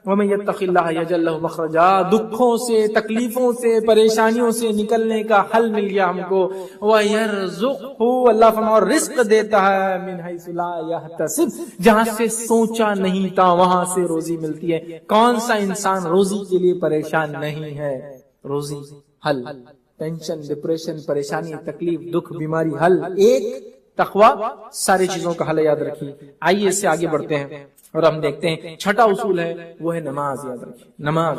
وَمَن يَتَّقِ اللَّهَ يَجْعَل لَّهُ مَخْرَجًا, دکھوں سے, تکلیفوں سے, پریشانیوں سے نکلنے کا حل مل گیا ہم کو. وَيَرْزُقْهُ, اللہ فرمایا اور رزق دیتا ہے, مِنْ حَيْثُ لَا يَحْتَسِبُ, جہاں سے سوچا نہیں تھا وہاں سے روزی ملتی ہے. کون سا انسان روزی کے لیے پریشان نہیں ہے؟ روزی حل, ٹینشن, ڈپریشن, پریشانی, تکلیف, دکھ, بیماری, حل. ایک تقوی ساری چیزوں کا حل یاد رکھیے. آئیے اس سے آگے بڑھتے ہیں اور ہم دیکھتے ہیں چھٹا اصول ہے وہ ہے نماز. یاد رکھیے نماز.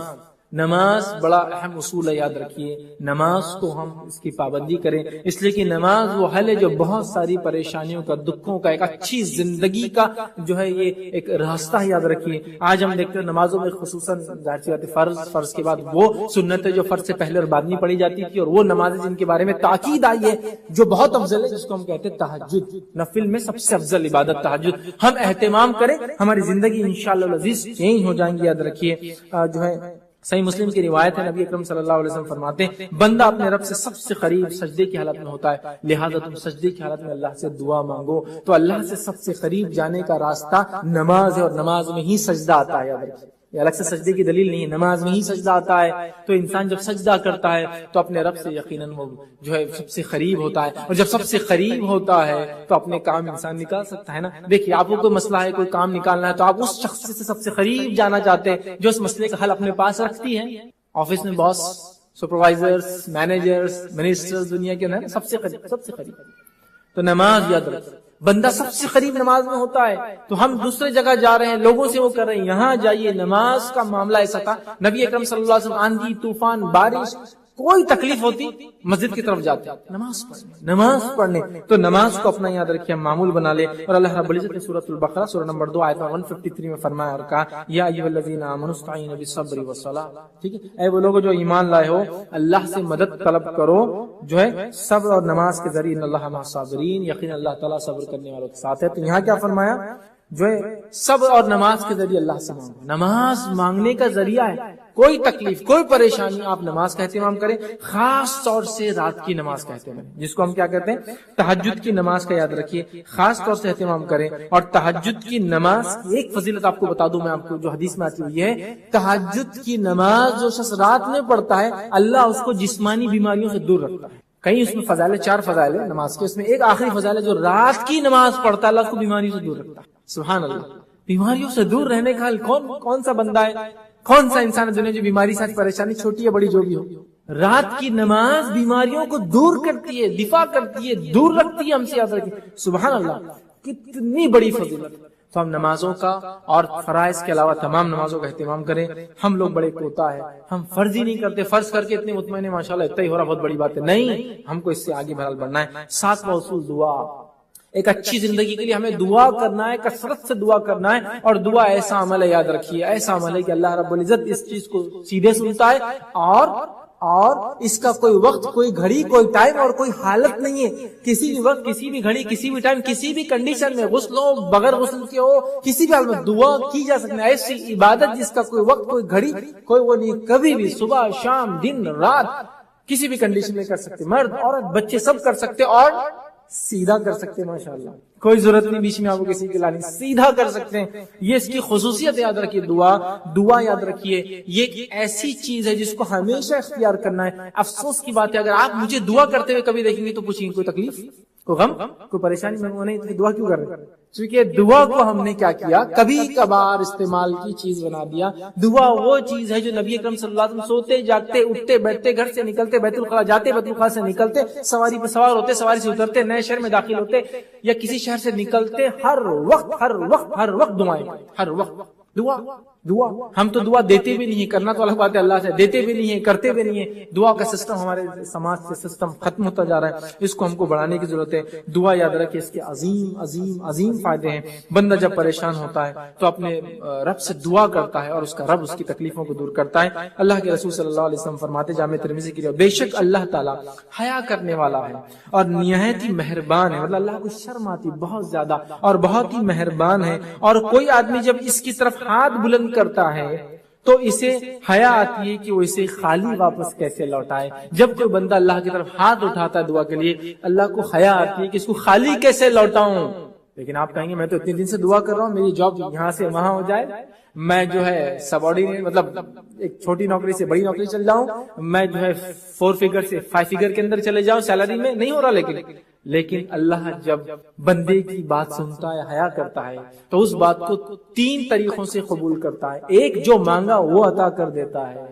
نماز بڑا اہم اصول ہے، یاد رکھیے نماز کو ہم اس کی پابندی کریں، اس لیے کہ نماز وہ حل ہے جو بہت ساری پریشانیوں کا، دکھوں کا، ایک اچھی زندگی کا جو ہے یہ ایک راستہ ہے، یاد رکھیے۔ آج ہم دیکھتے ہیں نمازوں میں خصوصاً ظاہر سی بات ہے فرض کے بعد وہ سنتیں جو فرض سے پہلے اور بعد میں پڑھی جاتی تھی، اور وہ نمازیں جن کے بارے میں تاکید آئی ہے جو بہت افضل ہے، جس کو ہم کہتے ہیں تہجد، نفل میں سب سے افضل عبادت تہجد، ہم اہتمام کریں، ہماری زندگی انشاءاللہ العزیز چینج ہو جائیں گی۔ یاد رکھیے جو ہے صحیح مسلم کی روایت ہے، نبی اکرم صلی اللہ علیہ وسلم فرماتے ہیں بندہ اپنے رب سے سب سے قریب سجدے کی حالت میں ہوتا ہے، لہذا تم سجدے کی حالت میں اللہ سے دعا مانگو۔ تو اللہ سے سب سے قریب جانے کا راستہ نماز ہے، اور نماز میں ہی سجدہ آتا ہے، یاد رکھیے یہ الگ سے سجدے کی دلیل نہیں ہے، نماز میں ہی سجدہ آتا ہے۔ تو انسان جب سجدہ کرتا ہے تو اپنے رب سے یقیناً وہ جو ہے سب سے قریب ہوتا ہے، اور جب سب سے قریب ہوتا ہے تو اپنے کام انسان نکال سکتا ہے نا۔ دیکھیے آپ کو کوئی مسئلہ ہے، کوئی کام نکالنا ہے، تو آپ اس شخص سے سب سے قریب جانا چاہتے ہیں جو اس مسئلے کا حل اپنے پاس رکھتی ہے۔ آفس میں باس، سپروائزرز، مینیجرز، منسٹرز، دنیا کے اندر سب سے قریب۔ تو نماز یاد رکھیں، بندہ سب سے قریب نماز میں ہوتا ہے۔ تو ہم دوسرے جگہ جا رہے ہیں، لوگوں سے وہ کر رہے ہیں، یہاں جائیے۔ نماز کا معاملہ ایسا تھا، نبی اکرم صلی اللہ علیہ وسلم آندھی طوفان بارش کوئی تکلیف ہوتی مسجد کی طرف جاتے نماز پڑھنے۔ تو نماز کو اپنا یاد رکھیے، معمول بنا لے۔ اور اللہ رب العزت نے سورۃ البقرہ سورہ نمبر 2 آیت 153 میں فرمایا اور کہا یا ایھا الذین آمنوا استعینوا بالصبر والصلاۃ، ٹھیک ہے اے وہ لوگ جو ایمان لائے ہو، اللہ سے مدد طلب کرو جو ہے صبر اور نماز کے ذریعے، ان اللہ مع الصابرین، یقینا اللہ تعالیٰ صبر کرنے والوں کے ساتھ ہے۔ تو یہاں کیا فرمایا، جو ہے صبر اور نماز کے ذریعے اللہ سے مانگو۔ نماز مانگنے کا ذریعہ ہے، کوئی تکلیف کوئی پریشانی آپ نماز کا اہتمام کریں، خاص طور سے رات کی نماز کا اہتمام، جس کو ہم کیا کہتے ہیں تہجد کی نماز کا یاد رکھیے، خاص طور سے اہتمام کریں۔ اور تہجد کی نماز کی ایک فضیلت آپ کو بتا دوں میں، آپ کو جو حدیث میں آتی ہوئی ہے، تہجد کی نماز جو شخص رات میں پڑھتا ہے اللہ اس کو جسمانی بیماریوں سے دور رکھتا ہے۔ کہیں اس میں فضائل 4 فضائل ہے نماز کے، اس میں ایک آخری فضائل ہے جو رات کی نماز پڑھتا ہے اللہ اس کو بیماریوں سے دور رکھتا ہے۔ سبحان اللہ، بیماریوں سے دور رہنے کا حل کون سا بندہ ہے، کون سا انسان ہے دنیا جو بیماری سے پریشانی چھوٹی ہے بڑی جو بھی ہو، رات کی نماز بیماریوں کو دور کرتی ہے، دفاع کرتی ہے، دور رکھتی ہے ہم سے، یاد رکھیے سبحان اللہ کتنی بڑی فضیلت۔ تو ہم نمازوں کا اور فرائض کے علاوہ تمام نمازوں کا اہتمام کریں۔ ہم لوگ بڑے کوتا ہے، ہم فرض ہی نہیں کرتے، فرض کر کے اتنے مطمئن ہیں ماشاءاللہ اتنا ہی ہو رہا بہت بڑی بات ہے، نہیں، ہم کو اس سے آگے بہرحال بڑھنا ہے۔ 7واں اصول دعا، ایک اچھی زندگی کے لیے ہمیں دعا کرنا ہے، کثرت سے دعا کرنا ہے۔ اور دعا ایسا عمل ہے، یاد رکھیے ایسا عمل ہے کہ اللہ رب العزت اس چیز کو سیدھے سنتا ہے، اور اس کا کوئی وقت، کوئی گھڑی، کوئی ٹائم اور کوئی حالت نہیں ہے۔ کسی بھی وقت، کسی بھی گھڑی، کسی بھی ٹائم، کسی بھی کنڈیشن میں، غسل ہو بغیر غسل کے ہو، کسی بھی حال میں دعا کی جا سکتی ہے۔ ایسی عبادت جس کا کوئی وقت، کوئی گھڑی، کوئی وہ نہیں، کبھی بھی صبح شام دن رات کسی بھی کنڈیشن میں کر سکتے، مرد عورت بچے سب کر سکتے، اور سیدھا کر سکتے ہیں ماشاءاللہ، کوئی ضرورت نہیں بیچ میں آپ کو کسی کی لانی، سیدھا کر سکتے ہیں۔ یہ اس کی خصوصیت یاد رکھیے، دعا یاد رکھیے یہ ایک ایسی چیز ہے جس کو ہمیشہ اختیار کرنا ہے۔ افسوس کی بات ہے اگر آپ مجھے دعا کرتے ہوئے کبھی دیکھیں گے تو پوچھیں گے کوئی تکلیف، کوئی غم، کوئی پریشانی میں نہیں، تو دعا کیوں کر رہے ہیں؟ کیونکہ دعا کو ہم نے کیا کیا، کبھی کبھار استعمال کی چیز بنا دیا۔ دعا وہ چیز ہے جو نبی اکرم صلی اللہ علیہ وسلم سوتے جاگتے اٹھتے بیٹھتے گھر سے نکلتے بیت الخلا جاتے بیت الخلا سے نکلتے سواری پہ سوار ہوتے سواری سے اترتے نئے شہر میں داخل ہوتے یا کسی شہر سے نکلتے ہر وقت دعائیں، ہر وقت دعا۔ ہم تو دعا دیتے بھی نہیں، کرنا تو الگ بات ہے اللہ سے، دیتے بھی نہیں ہے، کرتے بھی نہیں ہے۔ دعا کا سسٹم ہمارے سماج سے سسٹم ختم ہوتا جا رہا ہے، اس کو ہم کو بڑھانے کی ضرورت ہے۔ دعا یاد رکھیں اس کے عظیم فائدے ہیں۔ بندہ جب پریشان ہوتا ہے تو اپنے رب سے دعا کرتا ہے اور اس کا رب اس کی تکلیفوں کو دور کرتا ہے۔ اللہ کے رسول صلی اللہ علیہ وسلم فرماتے جامع ترمذی کی روایت، بے شک اللہ تعالیٰ حیا کرنے والا ہے اور نہایت ہی مہربان ہے، مطلب اللہ کو شرم آتی بہت زیادہ اور بہت ہی مہربان ہے۔ اور کوئی آدمی جب اس کی طرف ہاتھ بلند کرتا ہے تو اسے حیا آتی ہے کہ وہ اسے خالی واپس کیسے لوٹائے۔ جب کوئی بندہ اللہ کی طرف ہاتھ اٹھاتا ہے دعا کے لیے، اللہ کو حیا آتی ہے کہ اس کو خالی کیسے لوٹاؤں۔ لیکن آپ کہیں گے میں تو اتنے دن سے دعا کر رہا ہوں، میری جاب یہاں سے وہاں ہو جائے، میں جو ہے سبارڈینیٹ مطلب ایک چھوٹی نوکری سے بڑی نوکری چل جاؤں، میں جو ہے 4 فگر سے 5 فگر کے اندر چلے جاؤں سیلری میں، نہیں ہو رہا۔ لیکن اللہ جب بندے کی بات سنتا ہے، حیا کرتا ہے، تو اس بات کو 3 طریقوں سے قبول کرتا ہے۔ ایک، جو مانگا وہ عطا کر دیتا ہے،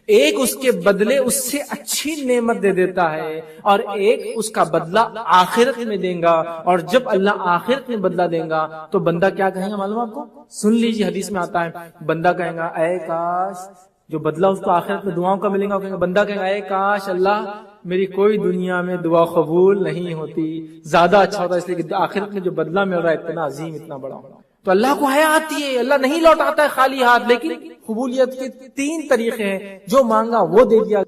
ایک اس کے بدلے اس سے اچھی نعمت دے دیتا ہے، اور ایک اس کا بدلہ آخرت میں دے گا۔ اور جب اللہ آخرت میں بدلہ دے گا تو بندہ کیا کہے گا معلوم آپ کو؟ سن لیجیے، حدیث میں آتا ہے بندہ کہے گا اے کاش جو بدلہ اس کو آخرت میں دعاؤں کا ملے گا، بندہ کہے گا اے کاش اللہ میری کوئی دنیا میں دعا قبول نہیں ہوتی، زیادہ اچھا ہوتا، اس لیے کہ آخرت میں جو بدلہ مل رہا ہے اتنا عظیم، اتنا بڑا ہوگا۔ تو اللہ کو حیا آتی ہے، اللہ نہیں لوٹاتا ہے خالی ہاتھ، لیکن قبولیت کے 3 طریقے ہیں، جو مانگا وہ دے دیا۔